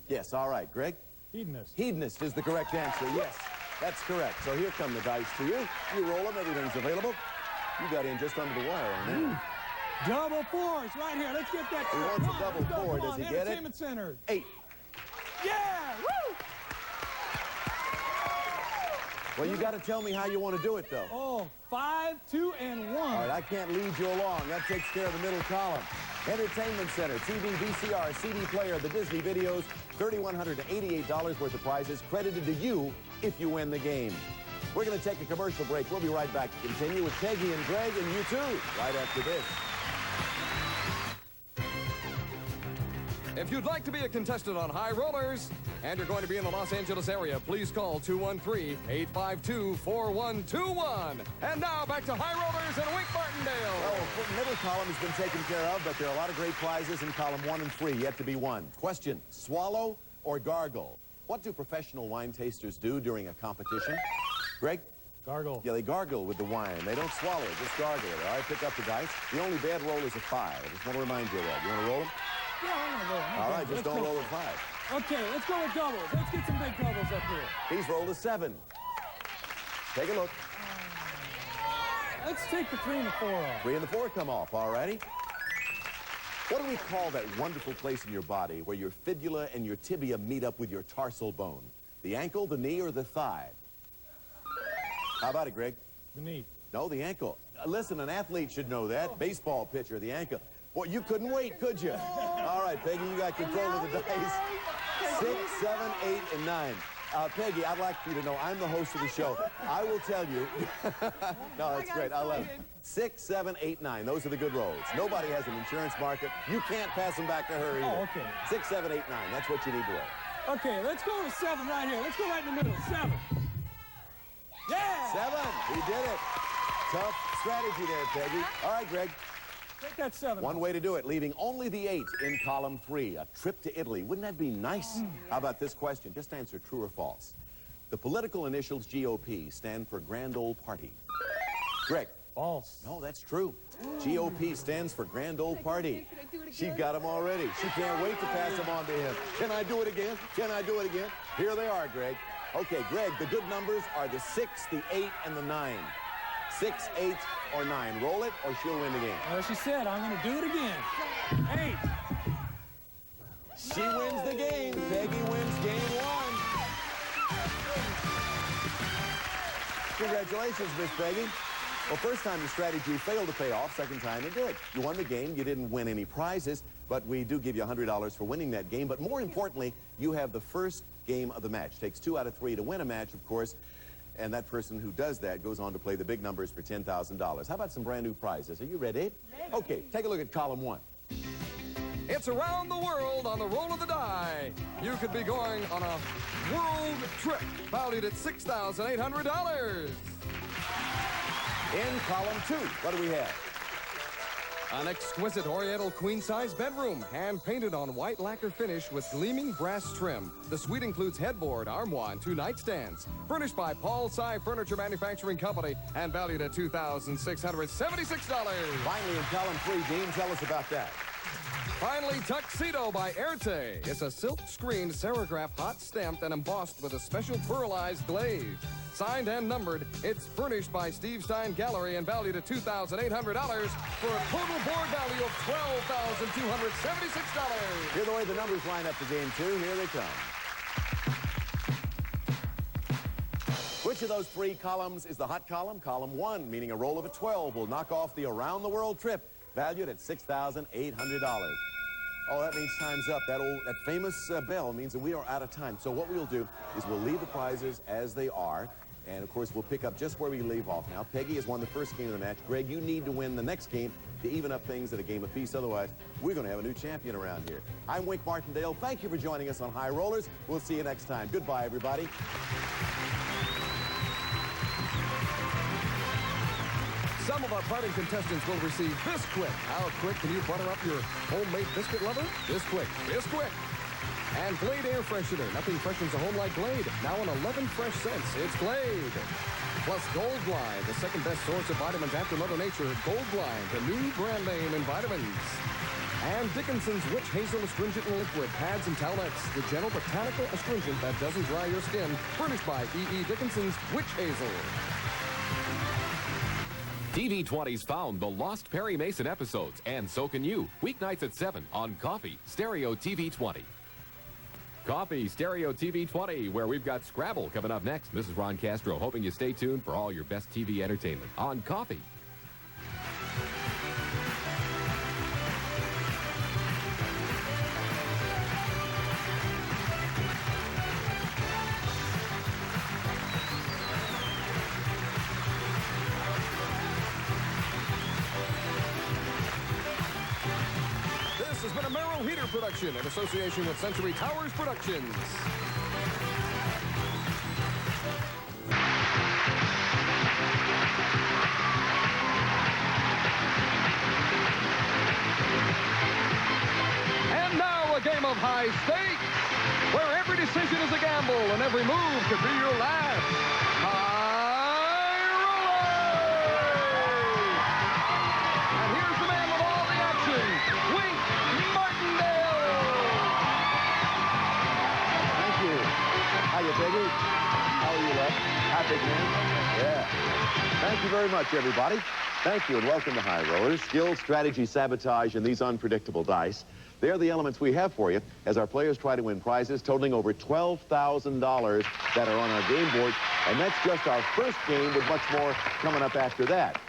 Yes, all right. Greg? Hedonist. Hedonist is the correct answer, yes. That's correct. So here come the dice to you. You roll them. Everything's available. You got in just under the wire on that. Double 4s right here. Let's get that. He wants a double 4. Does he get it? Entertainment Center. 8. Yeah! Woo! Well, you got to tell me how you want to do it, though. Oh, 5, 2, and 1. All right, I can't lead you along. That takes care of the middle column. Entertainment Center, TV, VCR, CD player, the Disney videos, $3,188 worth of prizes credited to you if you win the game. We're going to take a commercial break. We'll be right back to continue with Peggy and Greg and you too, right after this. If you'd like to be a contestant on High Rollers and you're going to be in the Los Angeles area, please call 213-852-4121. And now back to High Rollers and Wink Martindale. Well, the middle column has been taken care of, but there are a lot of great prizes in column 1 and 3 yet to be won. Question, swallow or gargle? What do professional wine tasters do during a competition? Greg? Gargle. Yeah, they gargle with the wine. They don't swallow it, just gargle it. All right, pick up the dice. The only bad roll is a 5. I just want to remind you of that. You want to roll them? Yeah, I'm going to roll. All right, just don't roll a 5. Okay, let's go with doubles. Let's get some big doubles up here. He's rolled a 7. Take a look. Let's take the 3 and the 4 off. 3 and the 4 come off, all righty. What do we call that wonderful place in your body where your fibula and your tibia meet up with your tarsal bone? The ankle, the knee, or the thigh? How about it, Greg? The knee. No, the ankle. Listen, an athlete should know that. Baseball pitcher, the ankle. Boy, you couldn't wait, could you? All right, Peggy, you got control of the dice. 6, 7, 8, and 9. Peggy, I'd like you to know I'm the host of the show. I will tell you. No, that's great. I love it. 6, 7, 8, 9. Those are the good rolls. Nobody has an insurance market. You can't pass them back to her either. Oh, okay. 6, 7, 8, 9. That's what you need to roll. Okay, let's go with 7 right here. Let's go right in the middle. 7. Yeah! 7. He did it. Tough strategy there, Peggy. All right, Greg. Take that 7. One way to do it, leaving only the 8 in column 3. A trip to Italy. Wouldn't that be nice? How about this question? Just answer true or false. The political initials GOP stand for Grand Old Party. Greg. False. No, that's true. GOP stands for Grand Old Party. She got them already. She can't wait to pass them on to him. Can I do it again? Can I do it again? Here they are, Greg. Okay, Greg, the good numbers are the 6, the 8, and the 9. 6, 8, or 9. Roll it, or she'll win the game. Well, she said, I'm going to do it again. 8. She wins the game. Peggy wins game 1. Congratulations, Miss Peggy. Well, first time the strategy failed to pay off. Second time it did. You won the game. You didn't win any prizes, but we do give you $100 for winning that game. But more importantly, you have the first game of the match. Takes 2 out of 3 to win a match, of course. And that person who does that goes on to play the big numbers for $10,000. How about some brand new prizes? Are you ready? Ready. Okay, take a look at column 1. It's around the world on the roll of the die. You could be going on a world trip valued at $6,800. In column 2, what do we have? An exquisite oriental queen-size bedroom, hand-painted on white lacquer finish with gleaming brass trim. The suite includes headboard, armoire, and 2 nightstands. Furnished by Paul Sy Furniture Manufacturing Company and valued at $2,676. Finally, in column 3, Dean, tell us about that. Finally, Tuxedo by Erte. It's a silk-screened serigraph hot stamped and embossed with a special pearlized glaze. Signed and numbered, it's furnished by Steve Stein Gallery and valued at $2,800 for a total board value of $12,276. Hear the way the numbers line up for game 2. Here they come. Which of those 3 columns is the hot column? Column 1, meaning a roll of a 12, will knock off the around-the-world trip, valued at $6,800. Oh, that means time's up. That famous bell means that we are out of time. So what we'll do is we'll leave the prizes as they are. And, of course, we'll pick up just where we leave off now. Peggy has won the first game of the match. Greg, you need to win the next game to even up things at a game apiece. Otherwise, we're going to have a new champion around here. I'm Wink Martindale. Thank you for joining us on High Rollers. We'll see you next time. Goodbye, everybody. Some of our parting contestants will receive Bisquick. How quick can you butter up your homemade biscuit lover? Bisquick. Bisquick. And Glade Air Freshener. Nothing freshens a home like Glade. Now in 11 fresh scents. It's Glade. Plus Gold Blind, the second best source of vitamins after Mother Nature. Gold Blind, the new brand name in vitamins. And Dickinson's Witch Hazel Astringent and Liquid pads and towelettes. The gentle botanical astringent that doesn't dry your skin. Furnished by E.E. Dickinson's Witch Hazel. TV20's found the lost Perry Mason episodes, and so can you. Weeknights at 7 on Coffee Stereo TV 20. Coffee Stereo TV 20, where we've got Scrabble coming up next. This is Ron Castro, hoping you stay tuned for all your best TV entertainment on Coffee. Production in association with Century Towers Productions. And now a game of high stakes, where every decision is a gamble and every move could be your last. High rollers! And here's the man with all the action, Wink Martindale! Thank you. How you, Peggy? How are you, love? Happy man? Yeah. Thank you very much, everybody. Thank you, and welcome to High Rollers. Skill, strategy, sabotage, and these unpredictable dice. They're the elements we have for you as our players try to win prizes totaling over $12,000 that are on our game board. And that's just our first game, with much more coming up after that.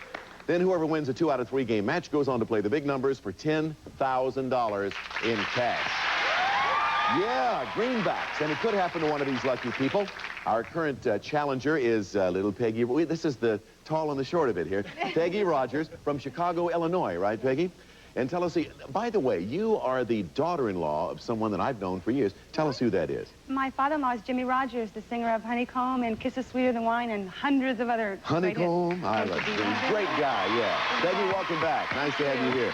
Then whoever wins a 2 out of 3 game match goes on to play the big numbers for $10,000 in cash. Yeah, greenbacks. And it could happen to one of these lucky people. Our current challenger is little Peggy. This is the tall and the short of it here. Peggy Rogers from Chicago, Illinois, right, Peggy? And tell us, by the way, you are the daughter-in-law of someone that I've known for years. Tell us who that is. My father-in-law is Jimmy Rogers, the singer of Honeycomb and Kisses Sweeter Than Wine and hundreds of other Honeycomb? I love Jimmy. Great guy, yeah. Peggy, welcome back. Nice to have you here.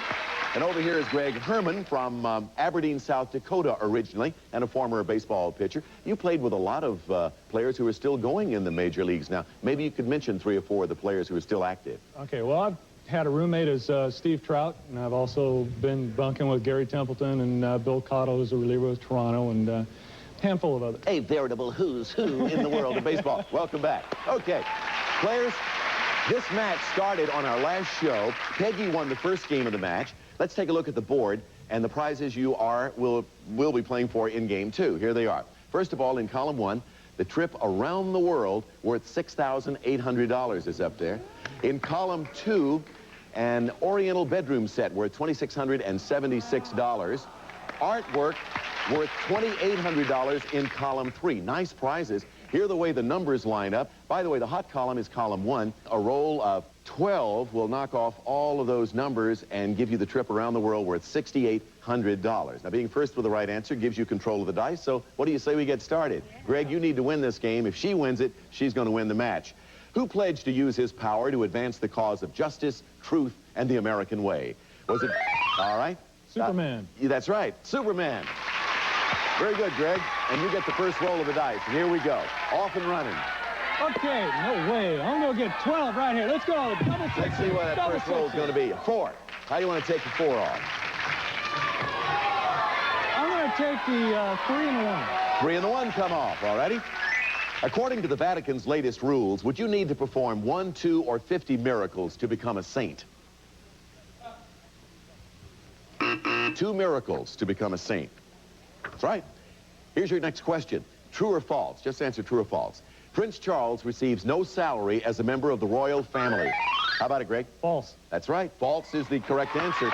And over here is Greg Herman from Aberdeen, South Dakota originally, and a former baseball pitcher. You played with a lot of players who are still going in the major leagues now. Maybe you could mention 3 or 4 of the players who are still active. Okay, well, I've had a roommate as Steve Trout, and I've also been bunking with Gary Templeton and Bill Cotto, who's a reliever with Toronto, and a handful of others. A veritable who's who in the world of baseball. Welcome back. Okay, players, this match started on our last show. Peggy won the first game of the match. Let's take a look at the board and the prizes you will be playing for in game 2. Here they are. First of all, in column 1, the trip around the world worth $6,800 is up there. In column 2, an Oriental bedroom set worth $2,676. Artwork worth $2,800 in column 3. Nice prizes. Here are the way the numbers line up. By the way, the hot column is column 1. A roll of 12 will knock off all of those numbers and give you the trip around the world worth $6,800. Now, being first with the right answer gives you control of the dice, so what do you say we get started? Greg, you need to win this game. If she wins it, she's going to win the match. Who pledged to use his power to advance the cause of justice, truth, and the American way? Was it... All right. Superman. That's right. Superman. Very good, Greg. And you get the first roll of the dice. And here we go. Off and running. Okay, no way. I'm going to get 12 right here. Let's go. Double six. Let's see what that first roll is going to be. A 4. How do you want to take the 4 off? I'm going to take the 3 and the 1. 3 and the 1 come off. All righty. According to the Vatican's latest rules, would you need to perform 1, 2, or 50 miracles to become a saint? 2 miracles to become a saint. That's right. Here's your next question. True or false? Just answer true or false. Prince Charles receives no salary as a member of the royal family. How about it, Greg? False. That's right. False is the correct answer.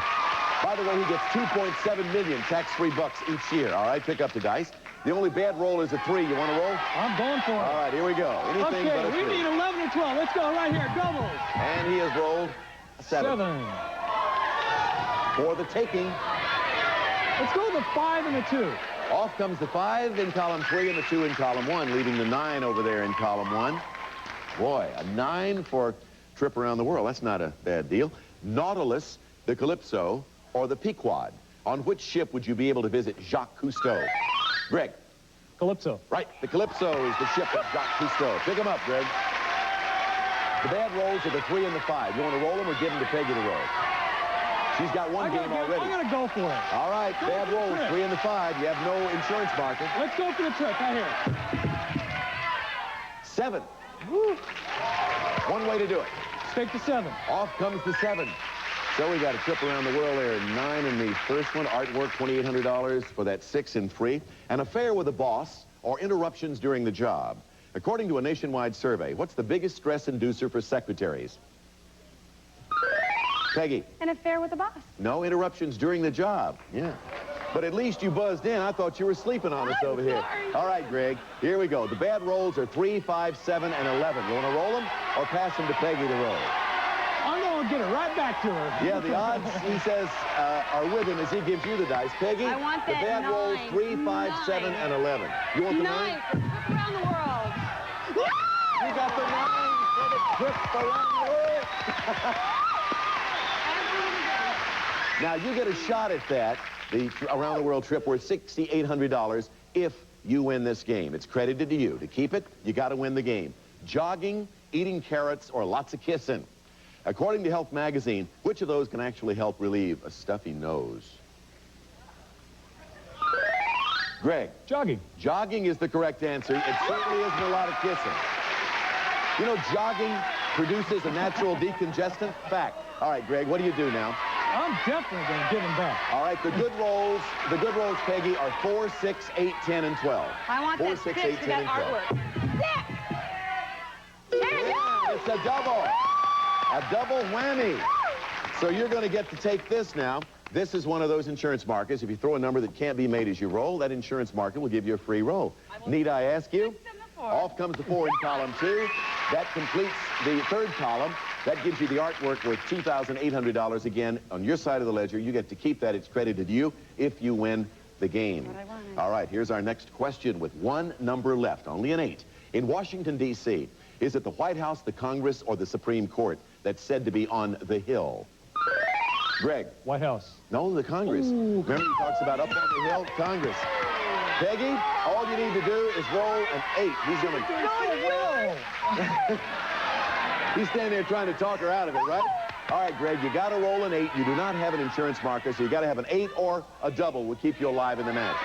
By the way, he gets 2.7 million tax-free bucks each year. All right, pick up the dice. The only bad roll is a 3. You want to roll? I'm going for it. All right, here we go. Anything but a 3. Okay, we need 11 or 12. Let's go right here. Doubles. And he has rolled a 7. For the taking. Let's go with the 5 and the 2. Off comes the 5 in column 3 and the 2 in column 1, leaving the 9 over there in column 1. Boy, a 9 for trip around the world. That's not a bad deal. Nautilus, the Calypso, or the Pequod. On which ship would you be able to visit Jacques Cousteau? Greg. Calypso. Right. The Calypso is the ship of Jacques Cousteau. Pick them up, Greg. The bad rolls are the 3 and the 5. You want to roll them or give them to Peggy to roll? She's got one game already. I'm going to go for it. All right, bad rolls, 3 and the 5. You have no insurance marker. Let's go for the trip right here. 7. Woo. One way to do it. Let's take the 7. Off comes the 7. So we got a trip around the world there. 9 in the first one. Artwork, $2,800 for that 6 and 3. An affair with a boss or interruptions during the job. According to a nationwide survey, what's the biggest stress inducer for secretaries? Peggy. An affair with a boss. No interruptions during the job. Yeah. But at least you buzzed in. I thought you were sleeping on us over here. All right, Greg. Here we go. The bad rolls are 3, 5, 7, and 11. You want to roll them or pass them to Peggy to roll? I'm going to get it right back to her. Yeah, the odds, he says, are with him as he gives you the dice. Peggy, I want that the bad 9. rolls 3, 5, 7, and 11. You want the 9? 9 for the trip around the world. You got the 9 for the trip around the world. Now, you get a shot at that, the around-the-world trip worth $6,800 if you win this game. It's credited to you. To keep it, you got to win the game. Jogging, eating carrots, or lots of kissing. According to Health Magazine, which of those can actually help relieve a stuffy nose? Greg. Jogging. Jogging is the correct answer. It certainly isn't a lot of kissing. You know, jogging produces a natural decongestant. Fact. All right, Greg, what do you do now? I'm definitely going to give him back. All right, the good rolls, Peggy, are 4, 6, 8, 10, and 12. I want 4, that 6, 6 8, for 10, that and 12. artwork. 6! There you go! It's a double. A double whammy. So you're going to get to take this now. This is one of those insurance markers. If you throw a number that can't be made as you roll, that insurance marker will give you a free roll. Need I ask you? Off comes the 4 in column 2. That completes the 3rd column. That gives you the artwork worth $2,800. Again, on your side of the ledger, you get to keep that. It's credited to you if you win the game. All right, here's our next question with one number left, only an 8. In Washington, D.C., is it the White House, the Congress, or the Supreme Court that's said to be on the Hill? Greg. White House. No, the Congress. Ooh. Remember he talks about up on the hill? Congress. Peggy, all you need to do is roll an 8. He's going to... He's standing there trying to talk her out of it, right? All right, Greg, you got to roll an 8. You do not have an insurance marker, so you got to have an 8 or a double will keep you alive in the match.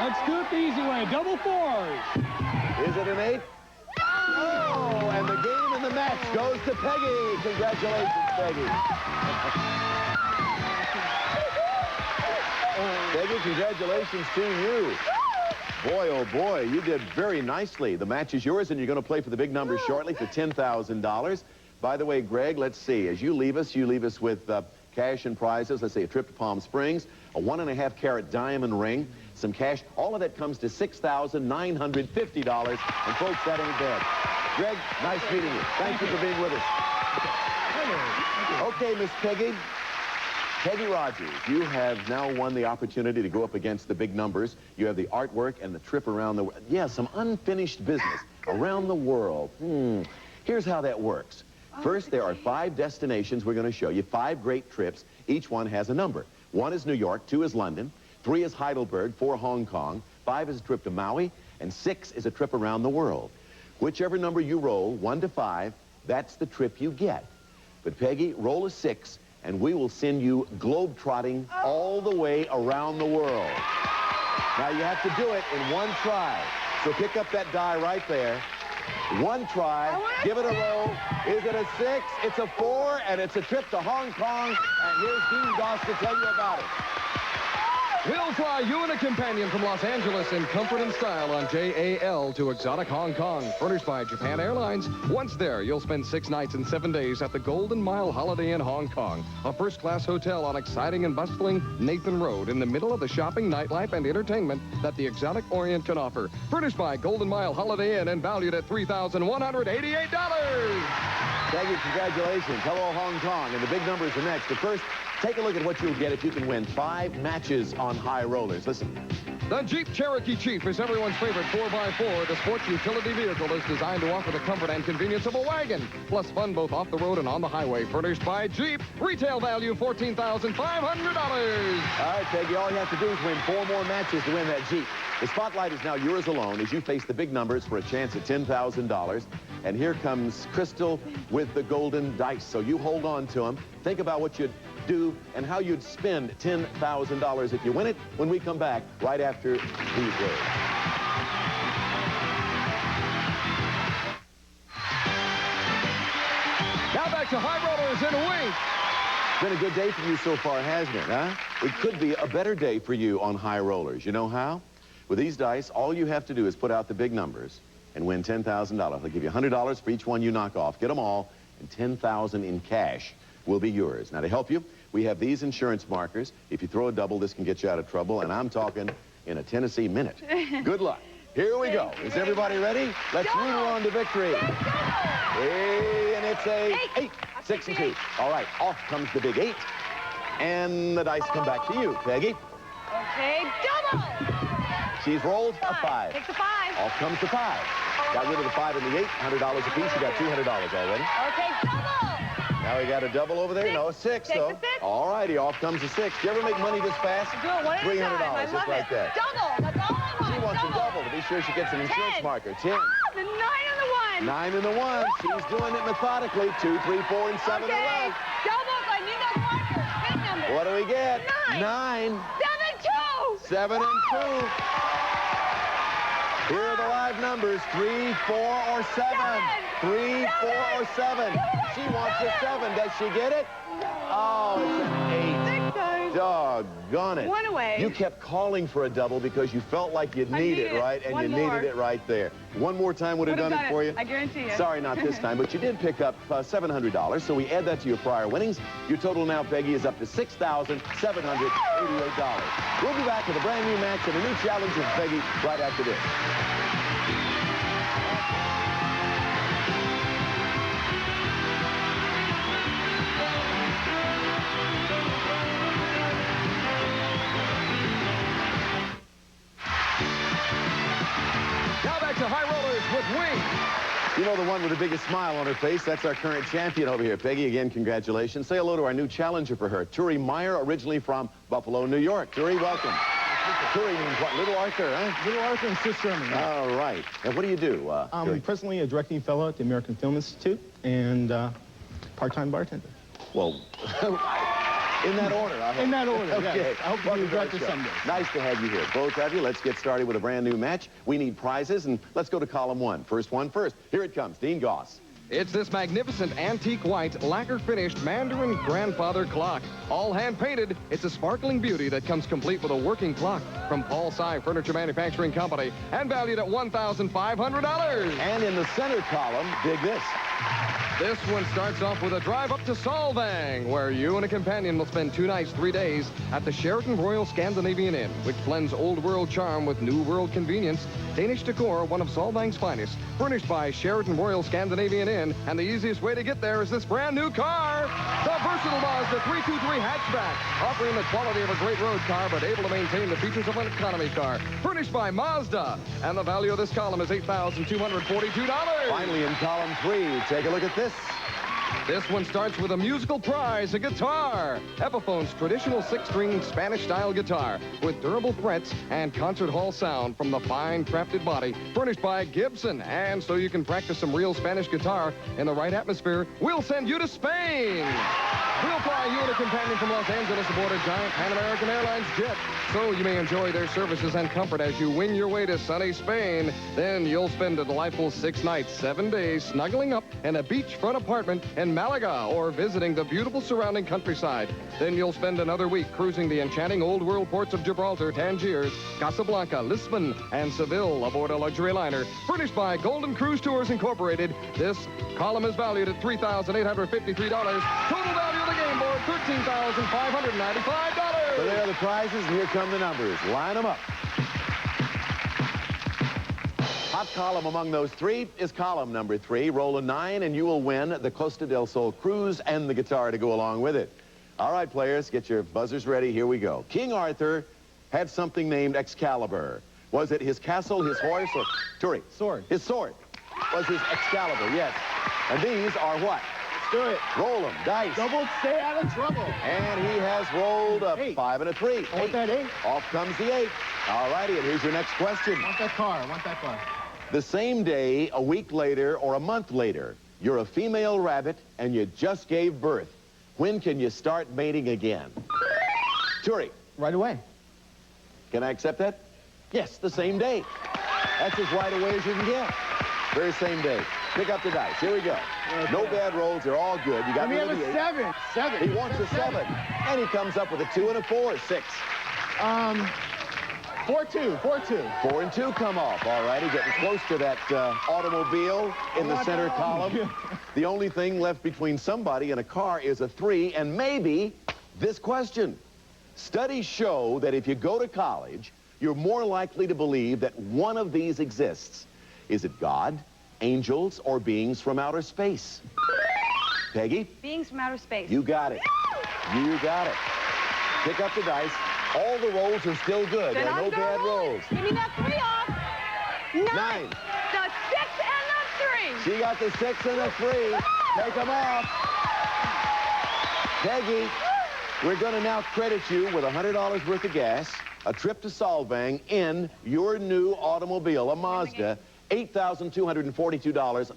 Let's do it the easy way. Double 4s. Is it an 8? Oh, and the game and the match goes to Peggy. Congratulations, Peggy. Peggy, congratulations to you. Boy, oh boy, you did very nicely. The match is yours, and you're going to play for the big numbers shortly for $10,000. By the way, Greg, let's see. As you leave us with cash and prizes. Let's say a trip to Palm Springs, a 1.5-carat diamond ring, some cash. All of that comes to $6,950. And folks, that ain't bad. Greg, nice meeting you. Thank you for being with us. Okay, Miss Peggy. Peggy Rogers, you have now won the opportunity to go up against the big numbers. You have the artwork and the trip around the world. Yeah, some unfinished business around the world. Here's how that works. First, there are 5 destinations we're going to show you, 5 great trips. Each one has a number. 1 is New York, 2 is London, 3 is Heidelberg, 4 Hong Kong, 5 is a trip to Maui, and 6 is a trip around the world. Whichever number you roll, 1 to 5, that's the trip you get. But Peggy, roll a 6, and we will send you globe-trotting all the way around the world. Now, you have to do it in 1 try. So pick up that die right there. 1 try. Give it a roll. Is it a 6? It's a 4, and it's a trip to Hong Kong. And here's Dean Goss to tell you about it. We'll fly you and a companion from Los Angeles in comfort and style on JAL to exotic Hong Kong, furnished by Japan Airlines. Once there, you'll spend 6 nights and 7 days at the Golden Mile Holiday Inn Hong Kong, a first-class hotel on exciting and bustling Nathan Road in the middle of the shopping, nightlife, and entertainment that the exotic Orient can offer. Furnished by Golden Mile Holiday Inn and valued at $3,188. Peggy, congratulations. Hello, Hong Kong. And the big numbers are next. But first, take a look at what you'll get if you can win 5 matches on high rollers. Listen. The Jeep Cherokee Chief is everyone's favorite 4x4. The sports utility vehicle is designed to offer the comfort and convenience of a wagon, plus fun both off the road and on the highway. Furnished by Jeep. Retail value $14,500. All right, Peggy, all you have to do is win 4 more matches to win that Jeep. The spotlight is now yours alone as you face the big numbers for a chance at $10,000. And here comes Crystal with the golden dice. So you hold on to them. Think about what you'd do and how you'd spend $10,000 if you win it when we come back right after these words. Now back to high rollers in a wink. It's been a good day for you so far, hasn't it, huh? It could be a better day for you on high rollers. You know how? With these dice, all you have to do is put out the big numbers and win $10,000. They'll give you $100 for each one you knock off. Get them all, and $10,000 in cash will be yours. Now, to help you, we have these insurance markers. If you throw a double, this can get you out of trouble, and I'm talking in a Tennessee minute. Good luck. Here we go. Is everybody ready? Let's root her on to victory. And it's a 8, 6, and 2. All right, off comes the big 8. And the dice come back to you, Peggy. Okay, double. She's rolled a 5. Take the 5. Off comes the 5. Got rid of the 5 and the 8. $100 apiece. You got $200 already. Okay, double. Now we got a double over there. 6. No, 6 Take though. the 6. All righty, off comes the 6. Do you ever make money this fast? Do it one at a time. I $300 love just like it. that. Double. That's all I want. She wants a double to be sure she gets an insurance 10. marker. 10. The 9 and the 1. 9 and the 1. She's doing it methodically. 2, 3, 4, and 7 okay. are left. Doubles. I need those markers. Big numbers. What do we get? 9. 9. 7, 2. 7 and 2. Here are the live numbers, 3, 4, or 7. 3, 4, or 7. She wants a 7. Does she get it? Oh, it's an 8. 6 times. Doggone it. 1 away. You kept calling for a double because you felt like you'd need it, right? And One you more. needed it right there. One more time would have done it for you. I guarantee you. Sorry, not this time, but you did pick up $700, so we add that to your prior winnings. Your total now, Peggy, is up to $6,788. We'll be back with a brand new match and a new challenge with Peggy right after this. Now back to high rollers with Wing. You know the one with the biggest smile on her face? That's our current champion over here. Peggy, again, congratulations. Say hello to our new challenger for her, Turi Meyer, originally from Buffalo, New York. Turi, welcome. Turi means what? Little Arthur, huh? Little Arthur and Swiss German. Yeah. All right. And what do you do? I'm presently a directing fellow at the American Film Institute and part-time bartender. Well, in that order. In that order, okay. yes. I hope to be a director someday. Nice to have you here, both of you. Let's get started with a brand new match. We need prizes, and let's go to column one. First one first. Here it comes, Dean Goss. It's this magnificent antique white, lacquer-finished Mandarin grandfather clock. All hand-painted, it's a sparkling beauty that comes complete with a working clock from Paul Sy Furniture Manufacturing Company and valued at $1,500. And in the center column, dig this. This one starts off with a drive up to Solvang, where you and a companion will spend 2 nights, 3 days at the Sheraton Royal Scandinavian Inn, which blends old world charm with new world convenience. Danish decor, one of Solvang's finest, furnished by Sheraton Royal Scandinavian Inn, and the easiest way to get there is this brand new car, the versatile Mazda 323 hatchback, offering the quality of a great road car, but able to maintain the features of an economy car, furnished by Mazda. And the value of this column is $8,242. Finally, in column 3, take a look at this. This one starts with a musical prize, a guitar. Epiphone's traditional 6-string Spanish-style guitar with durable frets and concert hall sound from the fine crafted body, furnished by Gibson. And so you can practice some real Spanish guitar in the right atmosphere, we'll send you to Spain. We'll fly you and a companion from Los Angeles aboard a giant Pan American Airlines jet, so you may enjoy their services and comfort as you wing your way to sunny Spain. Then you'll spend a delightful 6 nights, 7 days snuggling up in a beachfront apartment in Malaga or visiting the beautiful surrounding countryside. Then you'll spend another week cruising the enchanting old world ports of Gibraltar, Tangiers, Casablanca, Lisbon, and Seville aboard a luxury liner furnished by Golden Cruise Tours Incorporated. This column is valued at $3,853. Total value of the game board, $13,595. So there are the prizes, and here come the numbers. Line them up. Hot column among those 3 is column number 3. Roll a 9, and you will win the Costa del Sol cruise and the guitar to go along with it. All right, players, get your buzzers ready. Here we go. King Arthur had something named Excalibur. Was it his castle, his horse, or... Turi? Sword. His sword was his Excalibur, yes. And these are what? Do it. Roll them. Dice. Double, stay out of trouble. And he has rolled a 5 and a 3. I want that 8. Off comes the 8. All righty, and here's your next question. I want that car. I want that car. The same day, a week later, or a month later, you're a female rabbit and you just gave birth. When can you start mating again? Turi. Right away. Can I accept that? Yes, the same day. That's as right away as you can get. Very same day. Pick up the dice. Here we go. Okay. No bad rolls. They're all good. You got me rid have of the a 7. 7. He wants a 7. And he comes up with a 2 and a 4. 6. 4-2. 4-2. 4 and 2 come off. All righty, getting close to that automobile in the center column. The only thing left between somebody and a car is a 3, and maybe this question. Studies show that if you go to college, you're more likely to believe that one of these exists. Is it God, angels, or beings from outer space? Peggy? Beings from outer space. You got it. You got it. Pick up the dice. All the rolls are still good. There are no bad rolls. Give me that 3 off. 9. The 6 and the 3. She got the 6 and the 3. Take them off. Peggy, we're going to now credit you with $100 worth of gas, a trip to Solvang in your new automobile, a Mazda, $8,242.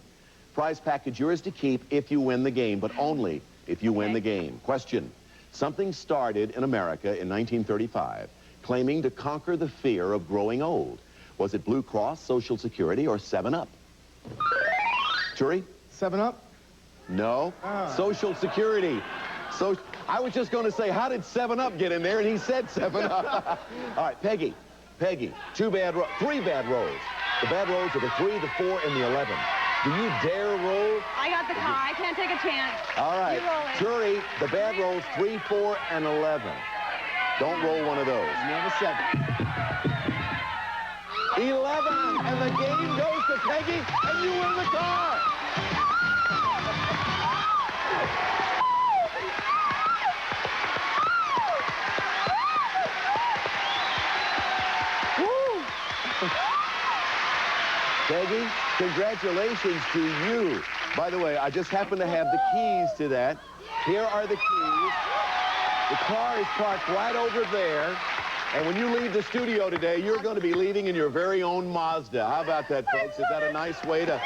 Prize package yours to keep if you win the game, but only if you win the game. Question. Something started in America in 1935, claiming to conquer the fear of growing old. Was it Blue Cross, Social Security, or 7-Up? Turi? 7-Up? No. Social Security. So I was just going to say, how did 7-Up get in there? And he said 7-Up. All right, Peggy. Peggy, 3 bad rolls. The bad rolls are the 3, the 4, and the 11. Do you dare roll? I got the car. I can't take a chance. All right. Turi, the bad rolls 3, 4, and 11. Don't roll one of those. You have a 7. 11, and the game goes to Peggy, and you win the car. Peggy, congratulations to you. By the way, I just happen to have the keys to that. Here are the keys. The car is parked right over there. And when you leave the studio today, you're going to be leaving in your very own Mazda. How about that, folks? Is that a nice way to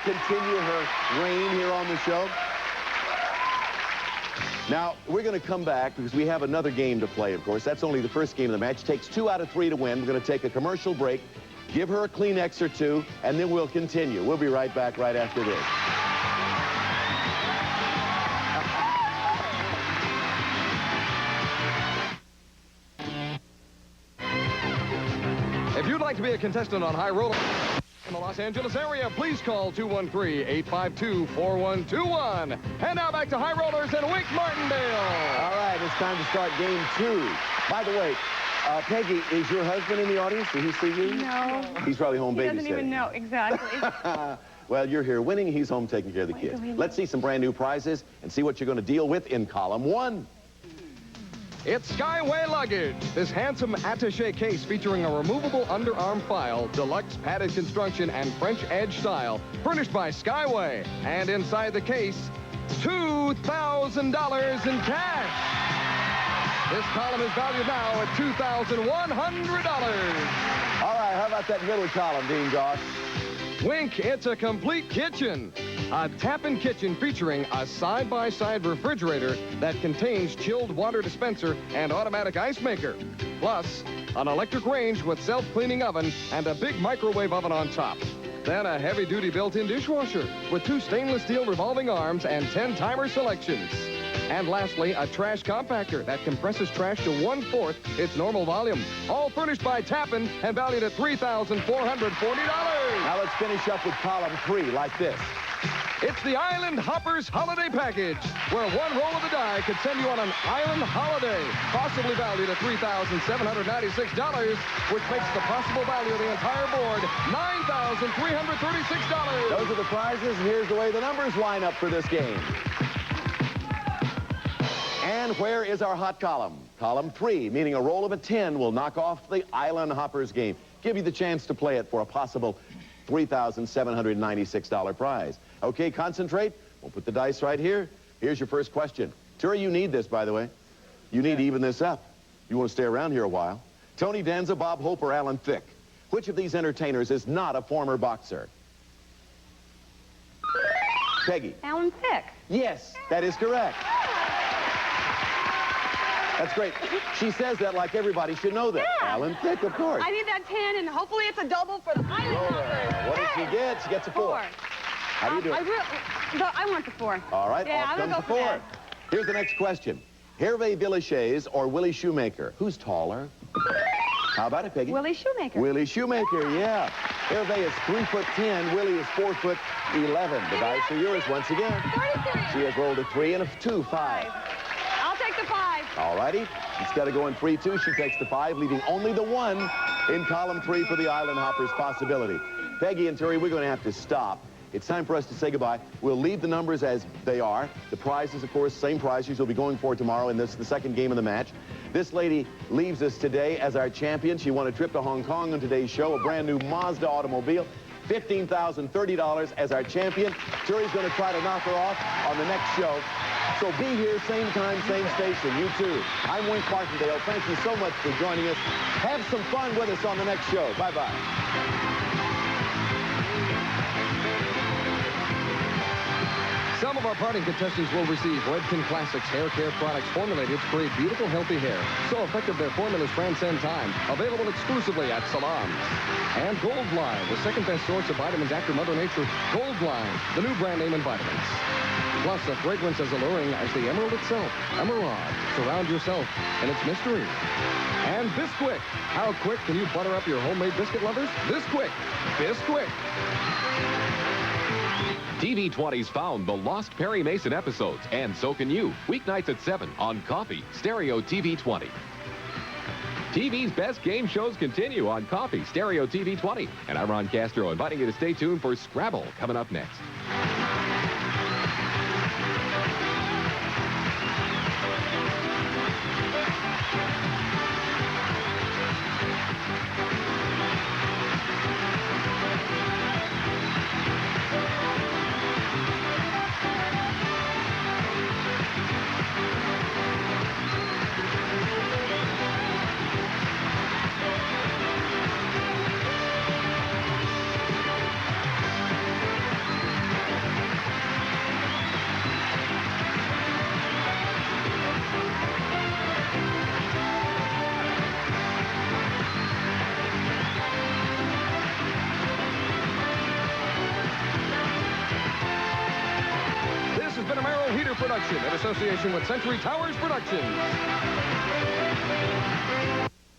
continue her reign here on the show? Now, we're going to come back because we have another game to play, of course. That's only the first game of the match. It takes 2 out of 3 to win. We're going to take a commercial break, give her a Kleenex or 2, and then we'll continue. We'll be right back right after this. If you'd like to be a contestant on High Roller in the Los Angeles area, please call 213-852-4121. And now back to High Rollers and Wink Martindale. All right, it's time to start game 2. By the way, Peggy, is your husband in the audience? Did he see you? No. He's probably home babysitting. He doesn't even know, exactly. Well, you're here winning. He's home taking care of the kids. Let's see some brand new prizes and see what you're going to deal with in column 1. It's Skyway Luggage. This handsome attaché case featuring a removable underarm file, deluxe padded construction, and French edge style, furnished by Skyway. And inside the case, $2,000 in cash. This column is valued now at $2,100. All right, how about that middle column, Dean Goss? Wink, it's a complete kitchen. A tap-in kitchen featuring a side-by-side refrigerator that contains chilled water dispenser and automatic ice maker. Plus, an electric range with self-cleaning oven and a big microwave oven on top. Then a heavy-duty built-in dishwasher with 2 stainless steel revolving arms and 10 timer selections. And lastly, a trash compactor that compresses trash to 1/4 its normal volume. All furnished by Tappan and valued at $3,440. Now let's finish up with column 3 like this. It's the Island Hoppers Holiday Package, where one roll of the die could send you on an island holiday, possibly valued at $3,796, which makes the possible value of the entire board $9,336. Those are the prizes, and here's the way the numbers line up for this game. And where is our hot column? Column 3, meaning a roll of a 10 will knock off the Island Hoppers game. Give you the chance to play it for a possible $3,796 prize. Okay, concentrate. We'll put the dice right here. Here's your first question. Turi, you need this, by the way. You need to even this up. You want to stay around here a while. Tony Danza, Bob Hope, or Alan Thicke? Which of these entertainers is not a former boxer? Peggy. Alan Thicke. Yes, that is correct. That's great. She says that like everybody should know that. Yeah. Alan Thicke, of course. I need that 10, and hopefully it's a double for the Island Hoppers. What does she get? She gets a 4. How do you do it? I want the 4. All right, yeah, off I'm comes gonna the go 4. for that. Here's the next question. Hervé Villechaize or Willie Shoemaker? Who's taller? How about it, Peggy? Willie Shoemaker. Willie Shoemaker, yeah. Hervé is 3'10", Willie is 4'11". The dice are yours once again. 33. She has rolled a 3 and a 2, 5. I'll take the 5. All righty. Instead of going 3-2, she takes the 5, leaving only the 1 in column 3 for the Island Hoppers possibility. Peggy and Turi, we're going to have to stop. It's time for us to say goodbye. We'll leave the numbers as they are. The prizes, of course, same prizes you'll be going for tomorrow, and this is the second game of the match. This lady leaves us today as our champion. She won a trip to Hong Kong on today's show, a brand new Mazda automobile. $15,030 as our champion. Turi's going to try to knock her off on the next show. So be here, same time, same station. You too. I'm Wink Martindale. Thank you so much for joining us. Have some fun with us on the next show. Bye-bye. Some of our parting contestants will receive Redken Classics hair care products formulated to create beautiful, healthy hair. So effective their formulas transcend time. Available exclusively at salons. And Gold Line, the second best source of vitamins after Mother Nature. Gold Line, the new brand name in vitamins. Plus a fragrance as alluring as the emerald itself. Emerald. Surround yourself in its mystery. And Bisquick. How quick can you butter up your homemade biscuit lovers? Bisquick. Bisquick. TV20's found the lost Perry Mason episodes, and so can you. Weeknights at 7 on Coffee, Stereo TV 20. TV's best game shows continue on Coffee, Stereo TV 20. And I'm Ron Castro, inviting you to stay tuned for Scrabble coming up next. Peter production in association with Century Towers Productions.